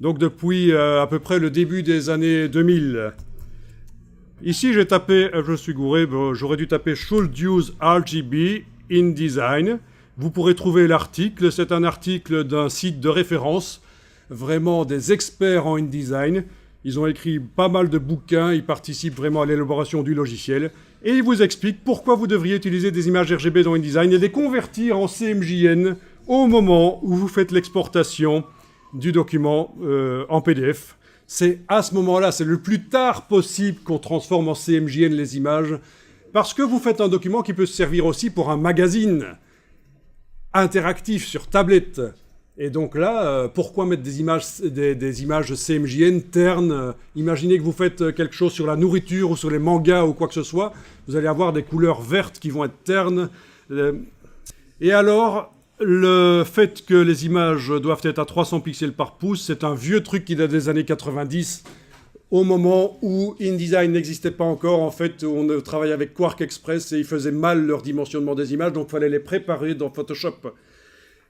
Donc depuis à peu près le début des années 2000. Ici j'ai tapé, je suis gouré, j'aurais dû taper Should use RGB InDesign. Vous pourrez trouver l'article, c'est un article d'un site de référence, vraiment des experts en InDesign. Ils ont écrit pas mal de bouquins, ils participent vraiment à l'élaboration du logiciel. Et ils vous expliquent pourquoi vous devriez utiliser des images RGB dans InDesign et les convertir en CMJN au moment où vous faites l'exportation du document en PDF. C'est à ce moment-là, c'est le plus tard possible qu'on transforme en CMJN les images, parce que vous faites un document qui peut se servir aussi pour un magazine interactif sur tablette. Et donc là, pourquoi mettre des images CMJN ternes? Imaginez que vous faites quelque chose sur la nourriture ou sur les mangas ou quoi que ce soit, vous allez avoir des couleurs vertes qui vont être ternes. Et alors, le fait que les images doivent être à 300 pixels par pouce, c'est un vieux truc qui date des années 90, au moment où InDesign n'existait pas encore. En fait, on travaillait avec Quark Express et ils faisaient mal leur dimensionnement des images, donc il fallait les préparer dans Photoshop.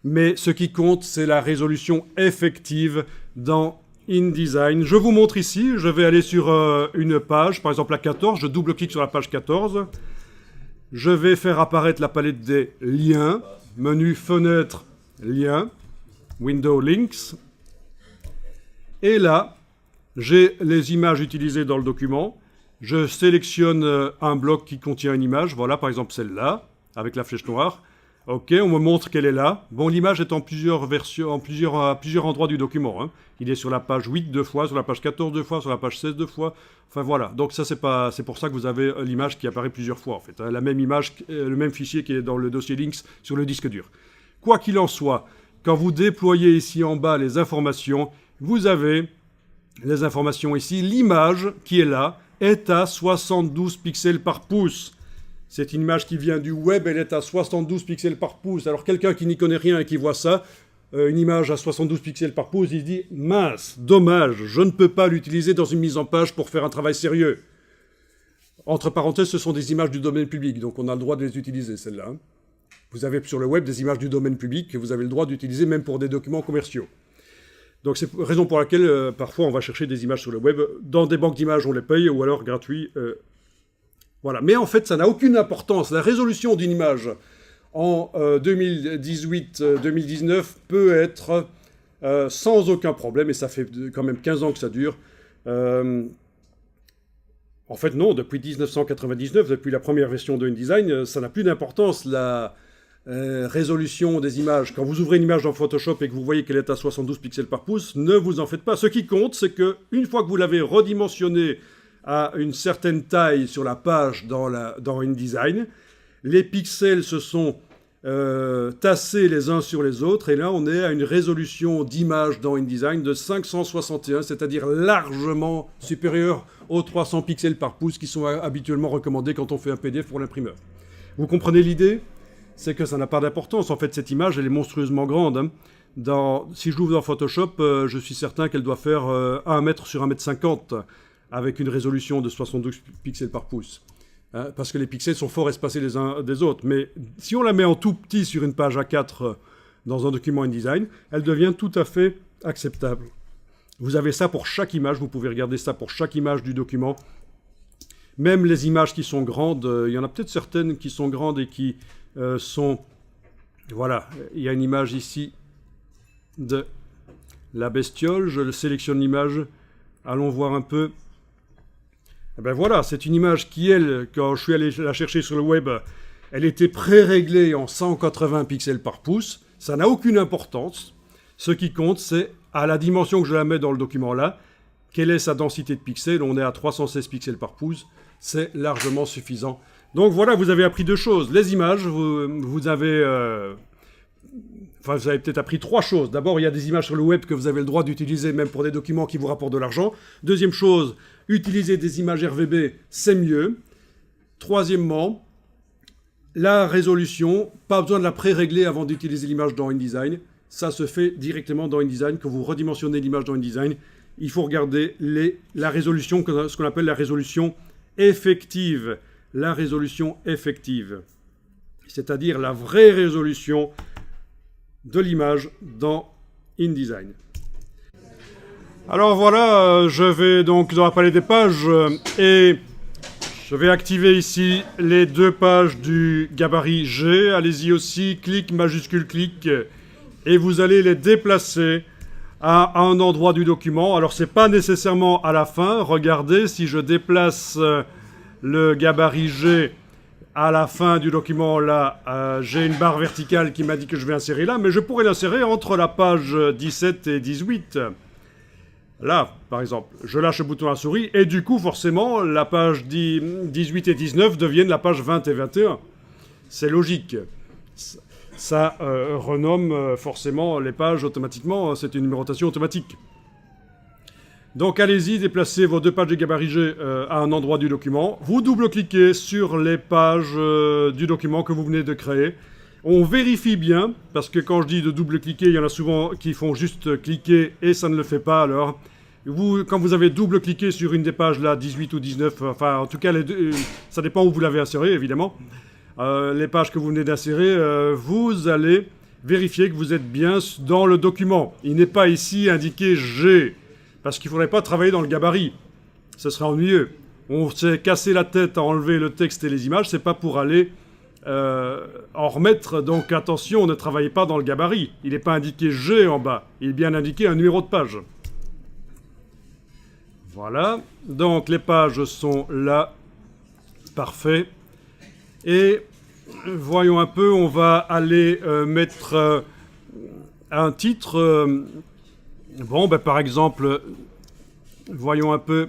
Mais ce qui compte, c'est la résolution effective dans InDesign. Je vous montre ici, je vais aller sur une page, par exemple la 14, je double-clique sur la page 14. Je vais faire apparaître la palette des liens, menu fenêtre, liens, window links. Et là, j'ai les images utilisées dans le document. Je sélectionne un bloc qui contient une image, voilà par exemple celle-là, avec la flèche noire. Ok, on me montre qu'elle est là. Bon, l'image est en plusieurs versions, à plusieurs endroits du document. Hein. Il est sur la page 8 deux fois, sur la page 14 deux fois, sur la page 16 deux fois. Enfin voilà, donc ça c'est pour ça que vous avez l'image qui apparaît plusieurs fois en fait. Hein. La même image, le même fichier qui est dans le dossier Links sur le disque dur. Quoi qu'il en soit, quand vous déployez ici en bas les informations, vous avez les informations ici. L'image qui est là est à 72 pixels par pouce. C'est une image qui vient du web, elle est à 72 pixels par pouce. Alors quelqu'un qui n'y connaît rien et qui voit ça, une image à 72 pixels par pouce, il se dit « Mince, dommage, je ne peux pas l'utiliser dans une mise en page pour faire un travail sérieux. » Entre parenthèses, ce sont des images du domaine public, donc on a le droit de les utiliser, celles-là. Hein. Vous avez sur le web des images du domaine public que vous avez le droit d'utiliser même pour des documents commerciaux. Donc c'est raison pour laquelle parfois on va chercher des images sur le web. Dans des banques d'images on les paye ou alors gratuit. Voilà. Mais en fait ça n'a aucune importance. La résolution d'une image en 2018-2019 peut être sans aucun problème, et ça fait quand même 15 ans que ça dure. En fait, non, depuis 1999, depuis la première version de InDesign, ça n'a plus d'importance, la résolution des images. Quand vous ouvrez une image dans Photoshop et que vous voyez qu'elle est à 72 pixels par pouce, ne vous en faites pas. Ce qui compte, c'est qu'une fois que vous l'avez redimensionné à une certaine taille sur la page dans InDesign, les pixels se sont tassés les uns sur les autres, et là on est à une résolution d'image dans InDesign de 561, c'est-à-dire largement supérieure aux 300 pixels par pouce qui sont habituellement recommandés quand on fait un PDF pour l'imprimeur. Vous comprenez l'idée? C'est que ça n'a pas d'importance. En fait, cette image, elle est monstrueusement grande. Hein. Si je l'ouvre dans Photoshop, je suis certain qu'elle doit faire 1 mètre sur 1,50 m avec une résolution de 72 pixels par pouce. Hein, parce que les pixels sont fort espacés les uns des autres. Mais si on la met en tout petit sur une page A4 dans un document InDesign, elle devient tout à fait acceptable. Vous avez ça pour chaque image, vous pouvez regarder ça pour chaque image du document. Même les images qui sont grandes, il y en a peut-être certaines qui sont grandes et qui sont... Voilà, il y a une image ici de la bestiole, je sélectionne l'image, allons voir un peu. Et ben voilà, c'est une image qui, elle, quand je suis allé la chercher sur le web, elle était pré-réglée en 180 pixels par pouce, ça n'a aucune importance. Ce qui compte, c'est à la dimension que je la mets dans le document là, quelle est sa densité de pixels. On est à 316 pixels par pouce, c'est largement suffisant. Donc voilà, vous avez appris 2 choses. Les images, vous avez peut-être appris 3 choses. D'abord, il y a des images sur le web que vous avez le droit d'utiliser même pour des documents qui vous rapportent de l'argent. Deuxième chose, utiliser des images RVB, c'est mieux. Troisièmement, la résolution, pas besoin de la pré-régler avant d'utiliser l'image dans InDesign. Ça se fait directement dans InDesign. Quand vous redimensionnez l'image dans InDesign, il faut regarder la résolution, ce qu'on appelle la résolution effective. La résolution effective, c'est-à-dire la vraie résolution de l'image dans InDesign. Alors voilà, je vais donc dans la palette des pages et je vais activer ici les 2 pages du gabarit G. Allez-y aussi, clic, majuscule, clic, et vous allez les déplacer à un endroit du document. Alors c'est pas nécessairement à la fin. Regardez, si je déplace le gabarit G à la fin du document, là, j'ai une barre verticale qui m'a dit que je vais insérer là, mais je pourrais l'insérer entre la page 17 et 18. Là, par exemple, je lâche le bouton à la souris, et du coup, forcément, la page 18 et 19 deviennent la page 20 et 21. C'est logique. Ça renomme forcément les pages automatiquement, c'est une numérotation automatique. Donc allez-y, déplacez vos 2 pages de gabarit G à un endroit du document. Vous double-cliquez sur les pages du document que vous venez de créer. On vérifie bien, parce que quand je dis de double-cliquer, il y en a souvent qui font juste cliquer et ça ne le fait pas. Alors, quand vous avez double-cliqué sur une des pages, là, 18 ou 19, enfin en tout cas, ça dépend où vous l'avez inséré, évidemment. Les pages que vous venez d'insérer, vous allez vérifier que vous êtes bien dans le document. Il n'est pas ici indiqué G. Parce qu'il ne faudrait pas travailler dans le gabarit. Ce serait ennuyeux. On s'est cassé la tête à enlever le texte et les images, c'est pas pour aller en remettre. Donc attention, ne travaillez pas dans le gabarit. Il n'est pas indiqué G en bas. Il est bien indiqué un numéro de page. Voilà. Donc les pages sont là. Parfait. Et voyons un peu, on va aller mettre un titre... Bon, ben, par exemple, voyons un peu.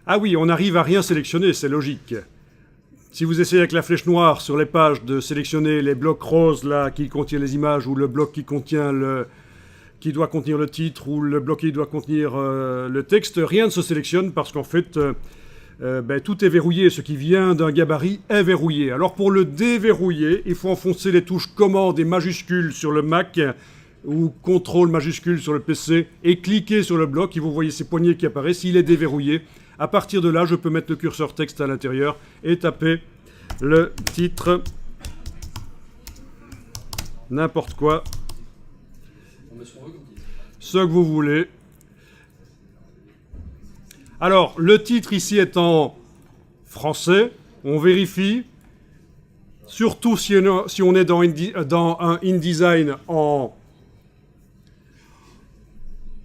Ah oui, on n'arrive à rien sélectionner, c'est logique. Si vous essayez avec la flèche noire sur les pages de sélectionner les blocs roses là qui contiennent les images, ou le bloc qui doit contenir le titre, ou le bloc qui doit contenir le texte, rien ne se sélectionne parce qu'en fait, tout est verrouillé. Ce qui vient d'un gabarit est verrouillé. Alors pour le déverrouiller, il faut enfoncer les touches commande et majuscules sur le Mac, ou contrôle majuscule sur le PC, et cliquez sur le bloc, et vous voyez ces poignées qui apparaissent, il est déverrouillé. À partir de là, je peux mettre le curseur texte à l'intérieur et taper le titre, n'importe quoi. ce que vous voulez. Alors, le titre ici est en français. On vérifie. Surtout si on est dans un InDesign en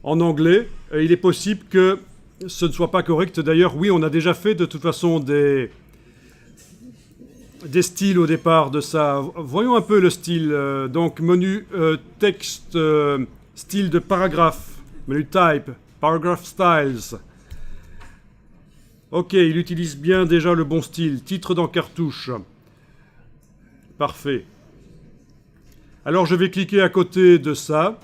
anglais. Il est possible que ce ne soit pas correct. D'ailleurs, oui, on a déjà fait de toute façon des styles au départ de ça. Voyons un peu le style. Donc, menu texte, style de paragraphe, menu type, paragraph styles. Ok, il utilise bien déjà le bon style. Titre dans cartouche. Parfait. Alors, je vais cliquer à côté de ça.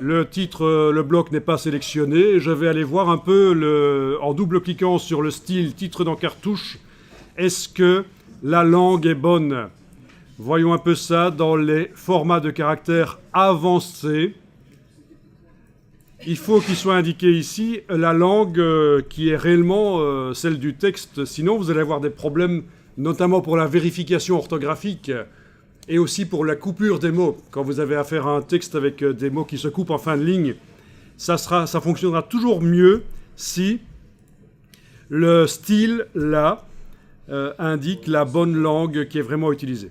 Le titre, le bloc n'est pas sélectionné. Je vais aller voir un peu, en double-cliquant sur le style titre dans cartouche, est-ce que la langue est bonne? Voyons un peu ça dans les formats de caractères avancés. Il faut qu'il soit indiqué ici la langue qui est réellement celle du texte. Sinon, vous allez avoir des problèmes, notamment pour la vérification orthographique et aussi pour la coupure des mots. Quand vous avez affaire à un texte avec des mots qui se coupent en fin de ligne, ça fonctionnera toujours mieux si le style, là, indique la bonne langue qui est vraiment utilisée.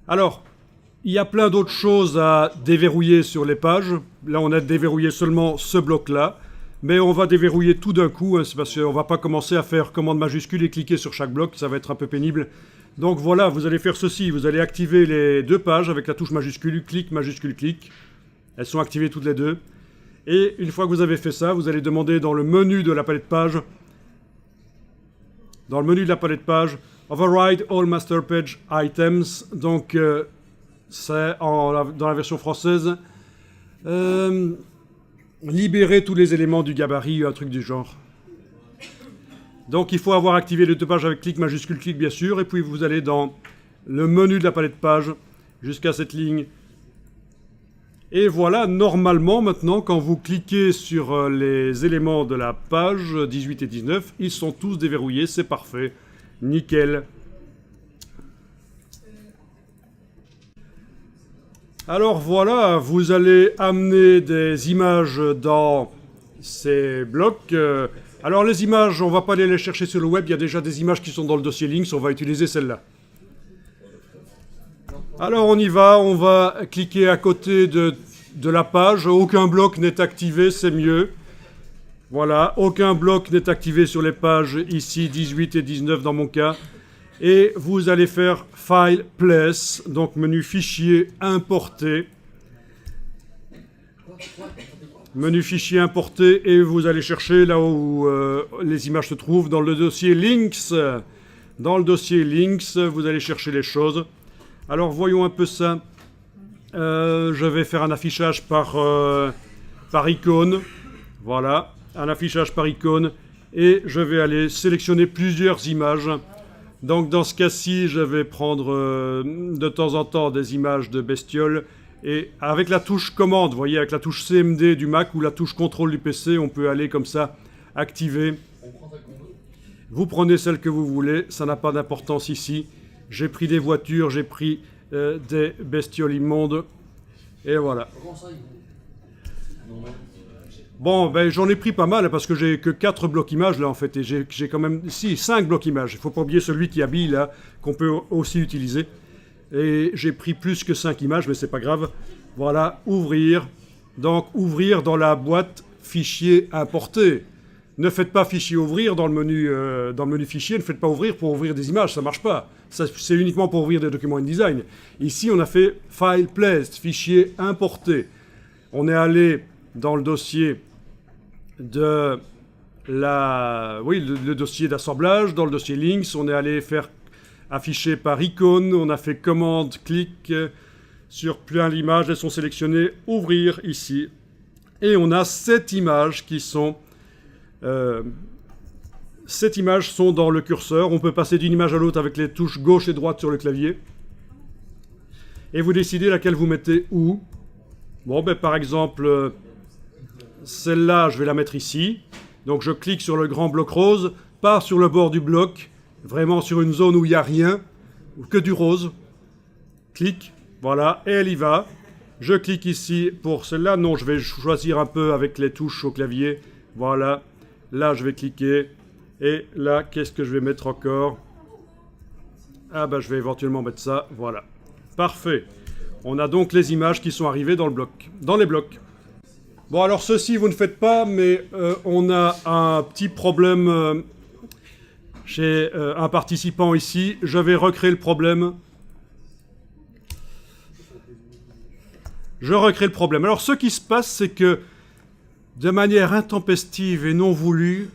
Alors, il y a plein d'autres choses à déverrouiller sur les pages. Là, on a déverrouillé seulement ce bloc-là. Mais on va déverrouiller tout d'un coup. C'est parce qu'on ne va pas commencer à faire commande majuscule et cliquer sur chaque bloc. Ça va être un peu pénible. Donc voilà, vous allez faire ceci. Vous allez activer les deux pages avec la touche majuscule, clic, majuscule, clic. Elles sont activées toutes les deux. Et une fois que vous avez fait ça, vous allez demander dans le menu de la palette page, Override all master page items. Donc, c'est dans la version française. Libérer tous les éléments du gabarit, un truc du genre. Donc, il faut avoir activé les deux pages avec clic, majuscule, clic, bien sûr. Et puis, vous allez dans le menu de la palette page jusqu'à cette ligne. Et voilà, normalement, maintenant, quand vous cliquez sur les éléments de la page 18 et 19, ils sont tous déverrouillés, c'est parfait. Nickel. Alors voilà, vous allez amener des images dans ces blocs. Alors les images, on ne va pas aller les chercher sur le web, il y a déjà des images qui sont dans le dossier Links, on va utiliser celle-là. Alors on y va, on va cliquer à côté de la page. Aucun bloc n'est activé, c'est mieux. Voilà, aucun bloc n'est activé sur les pages ici, 18 et 19 dans mon cas. Et vous allez faire File, Place, donc menu Fichier, Importer. Menu Fichier, Importer, et vous allez chercher là où les images se trouvent, dans le dossier Links. Dans le dossier Links, vous allez chercher les choses. Alors voyons un peu ça. Je vais faire un affichage par icône. Voilà, un affichage par icône. Et je vais aller sélectionner plusieurs images. Donc dans ce cas-ci, je vais prendre de temps en temps des images de bestioles. Et avec la touche commande, vous voyez, avec la touche CMD du Mac ou la touche contrôle du PC, on peut aller comme ça, activer. Vous prenez celle que vous voulez, ça n'a pas d'importance ici. J'ai pris des voitures, j'ai pris des bestioles immondes. Et voilà. Bon, ben j'en ai pris pas mal parce que j'ai que 4 blocs images là en fait. Et j'ai quand même 5 blocs images. Il ne faut pas oublier celui qui habille là, qu'on peut aussi utiliser. Et j'ai pris plus que 5 images, mais c'est pas grave. Voilà, ouvrir. Donc ouvrir dans la boîte fichier importé. Ne faites pas fichier ouvrir dans le menu fichier, ne faites pas ouvrir pour ouvrir des images, ça ne marche pas. C'est uniquement pour ouvrir des documents InDesign. Ici, on a fait File Placed, fichier importé. On est allé dans le dossier le dossier d'assemblage, dans le dossier Links, on est allé faire afficher par icône, on a fait commande, clic sur plein d'images, elles sont sélectionnées, ouvrir ici. Et on a 7 images qui sont... 7 images sont dans le curseur. On peut passer d'une image à l'autre avec les touches gauche et droite sur le clavier. Et vous décidez laquelle vous mettez où. Bon, ben par exemple, celle-là, je vais la mettre ici. Donc je clique sur le grand bloc rose, pas sur le bord du bloc, vraiment sur une zone où il n'y a rien, ou que du rose. Clic, voilà, et elle y va. Je clique ici pour celle-là. Non, je vais choisir un peu avec les touches au clavier. Voilà, là je vais cliquer. Et là, qu'est-ce que je vais mettre encore? Ah bah je vais éventuellement mettre ça, voilà. Parfait. On a donc les images qui sont arrivées dans les blocs. Bon alors ceci vous ne faites pas, mais on a un petit problème chez un participant ici. Je vais recréer le problème. Je recrée le problème. Alors ce qui se passe, c'est que de manière intempestive et non voulue,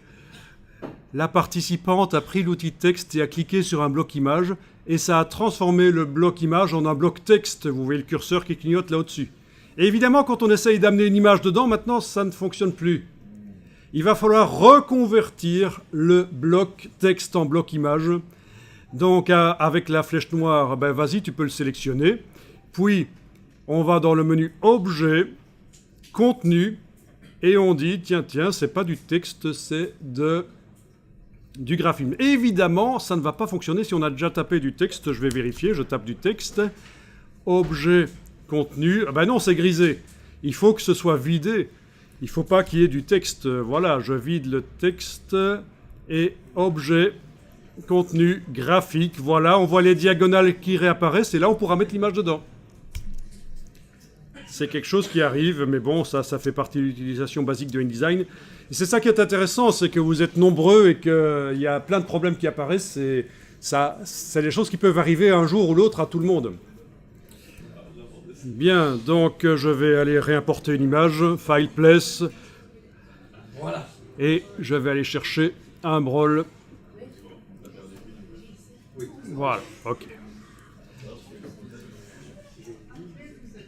la participante a pris l'outil texte et a cliqué sur un bloc image et ça a transformé le bloc image en un bloc texte. Vous voyez le curseur qui clignote là au-dessus. Et évidemment, quand on essaye d'amener une image dedans, maintenant, ça ne fonctionne plus. Il va falloir reconvertir le bloc texte en bloc image. Donc, avec la flèche noire, ben, vas-y, tu peux le sélectionner. Puis, on va dans le menu Objet, Contenu, et on dit, tiens, c'est pas du texte, c'est du graphisme. Et évidemment, ça ne va pas fonctionner si on a déjà tapé du texte. Je vais vérifier, je tape du texte. Objet, contenu. Ah ben non, c'est grisé. Il faut que ce soit vidé. Il ne faut pas qu'il y ait du texte. Voilà, je vide le texte. Et objet, contenu, graphique. Voilà, on voit les diagonales qui réapparaissent. Et là, on pourra mettre l'image dedans. C'est quelque chose qui arrive, mais bon, ça fait partie de l'utilisation basique de InDesign. Et c'est ça qui est intéressant, c'est que vous êtes nombreux et qu'il y a plein de problèmes qui apparaissent. Et ça, c'est des choses qui peuvent arriver un jour ou l'autre à tout le monde. Bien, donc je vais aller réimporter une image, File Place. Voilà. Et je vais aller chercher un brawl. Voilà, ok.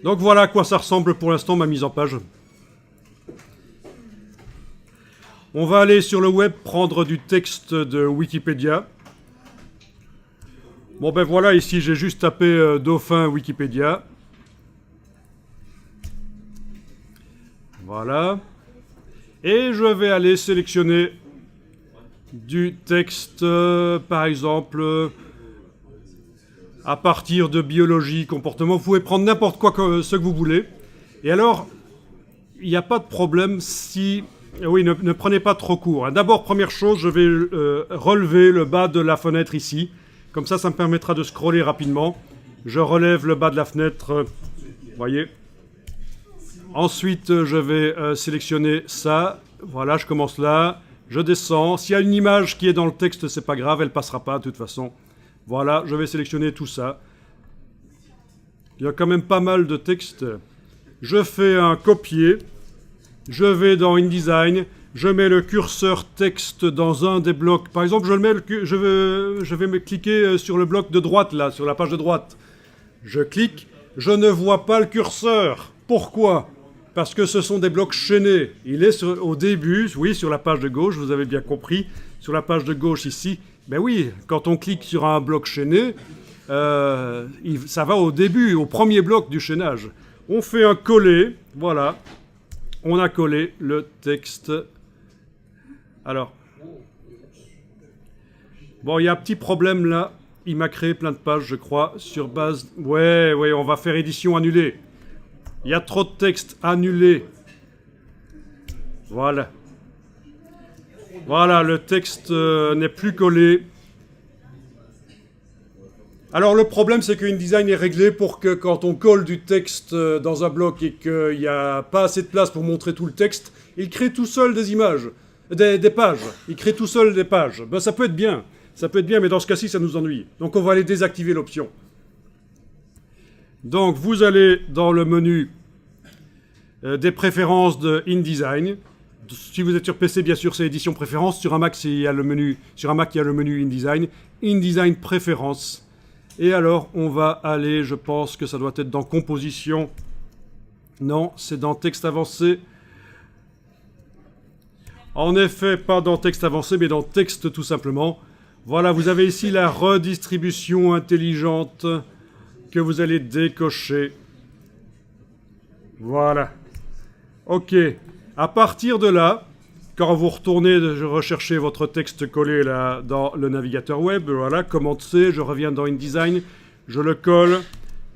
Donc voilà à quoi ça ressemble pour l'instant ma mise en page. On va aller sur le web prendre du texte de Wikipédia. Bon ben voilà, ici j'ai juste tapé Dauphin Wikipédia. Voilà. Et je vais aller sélectionner du texte, par exemple, à partir de biologie, comportement. Vous pouvez prendre n'importe quoi, ce que vous voulez. Et alors, il n'y a pas de problème si... Oui, ne prenez pas trop court. D'abord, première chose, je vais relever le bas de la fenêtre ici. Comme ça, ça me permettra de scroller rapidement. Je relève le bas de la fenêtre, vous voyez. Ensuite, je vais sélectionner ça. Voilà, je commence là. Je descends. S'il y a une image qui est dans le texte, c'est pas grave, elle passera pas de toute façon. Voilà, je vais sélectionner tout ça. Il y a quand même pas mal de texte. Je fais un copier. Je vais dans InDesign. Je mets le curseur texte dans un des blocs. Par exemple, je vais me cliquer sur le bloc de droite, là, sur la page de droite. Je clique. Je ne vois pas le curseur. Pourquoi ? Parce que ce sont des blocs chaînés. Il est au début, oui, sur la page de gauche, vous avez bien compris. Sur la page de gauche ici, ben oui, quand on clique sur un bloc chaîné, ça va au début, au premier bloc du chaînage. On fait un coller, voilà. On a collé le texte. Alors, bon, il y a un petit problème là. Il m'a créé plein de pages, je crois, sur base... Ouais, on va faire édition annulée. Il y a trop de texte annulé. Voilà. Voilà, le texte n'est plus collé. Alors le problème, c'est que InDesign est réglé pour que quand on colle du texte dans un bloc et qu'il n'y a pas assez de place pour montrer tout le texte, il crée tout seul des images, des pages. Il crée tout seul des pages. Ben, ça peut être bien. Ça peut être bien, mais dans ce cas-ci, ça nous ennuie. Donc on va aller désactiver l'option. Donc vous allez dans le menu des préférences de InDesign. Si vous êtes sur PC, bien sûr, c'est édition préférences. Sur un Mac, il y a le menu InDesign. InDesign préférences. Et alors, on va aller, je pense que ça doit être dans composition. Non, c'est dans texte avancé. En effet, pas dans texte avancé, mais dans texte tout simplement. Voilà, vous avez ici la redistribution intelligente que vous allez décocher. Voilà. OK. À partir de là, quand vous retournez rechercher votre texte collé là dans le navigateur web, voilà, commande C, je reviens dans InDesign, je le colle.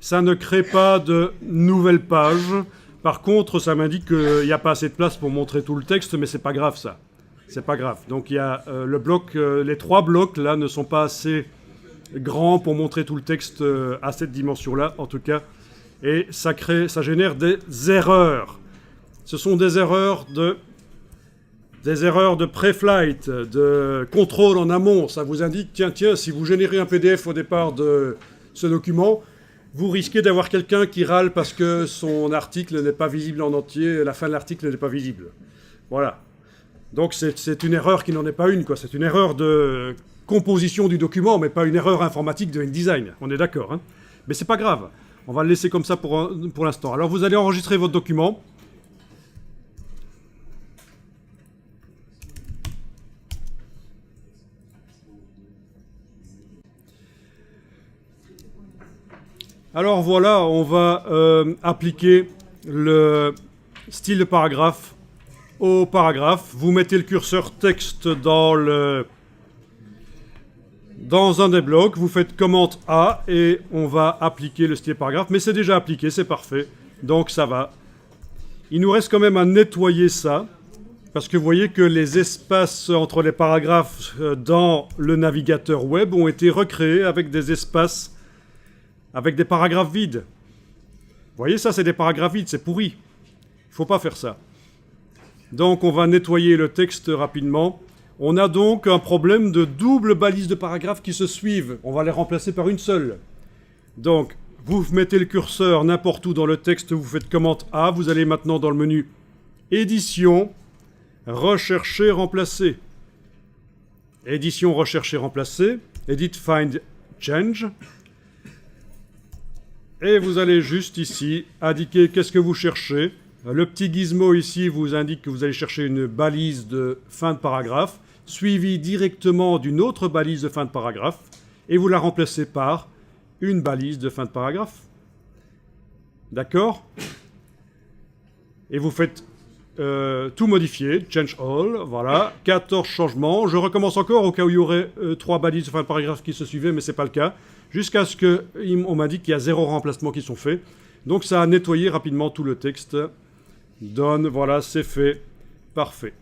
Ça ne crée pas de nouvelles pages. Par contre, ça m'indique qu'il n'y a pas assez de place pour montrer tout le texte, mais c'est pas grave ça. C'est pas grave. Donc il y a le bloc, les 3 blocs là ne sont pas assez grands pour montrer tout le texte à cette dimension-là, en tout cas. Et ça génère des erreurs. Ce sont des erreurs de pré-flight, de contrôle en amont. Ça vous indique, tiens, si vous générez un PDF au départ de ce document, vous risquez d'avoir quelqu'un qui râle parce que son article n'est pas visible en entier, la fin de l'article n'est pas visible. Voilà. Donc c'est une erreur qui n'en est pas une, quoi. C'est une erreur de composition du document, mais pas une erreur informatique de InDesign. On est d'accord, hein. Mais c'est pas grave. On va le laisser comme ça pour l'instant. Alors vous allez enregistrer votre document. Alors voilà, on va appliquer le style de paragraphe au paragraphe. Vous mettez le curseur texte dans un des blocs, vous faites commande A et on va appliquer le style paragraphe. Mais c'est déjà appliqué, c'est parfait, donc ça va. Il nous reste quand même à nettoyer ça, parce que vous voyez que les espaces entre les paragraphes dans le navigateur web ont été recréés avec des espaces avec des paragraphes vides. Vous voyez, ça, c'est des paragraphes vides, c'est pourri. Il ne faut pas faire ça. Donc, on va nettoyer le texte rapidement. On a donc un problème de double balise de paragraphes qui se suivent. On va les remplacer par une seule. Donc, vous mettez le curseur n'importe où dans le texte, vous faites commande A, vous allez maintenant dans le menu Édition, Rechercher, Remplacer. Édition, Rechercher, Remplacer. Edit, Find, Change. Et vous allez juste ici indiquer qu'est-ce que vous cherchez. Le petit gizmo ici vous indique que vous allez chercher une balise de fin de paragraphe, suivie directement d'une autre balise de fin de paragraphe, et vous la remplacez par une balise de fin de paragraphe. D'accord? Et vous faites tout modifier, change all, voilà, 14 changements. Je recommence encore au cas où il y aurait 3 balises de fin de paragraphe qui se suivaient, mais ce n'est pas le cas. Jusqu'à ce qu'on m'a dit qu'il y a 0 remplacements qui sont faits. Donc ça a nettoyé rapidement tout le texte. Done, voilà, c'est fait. Parfait.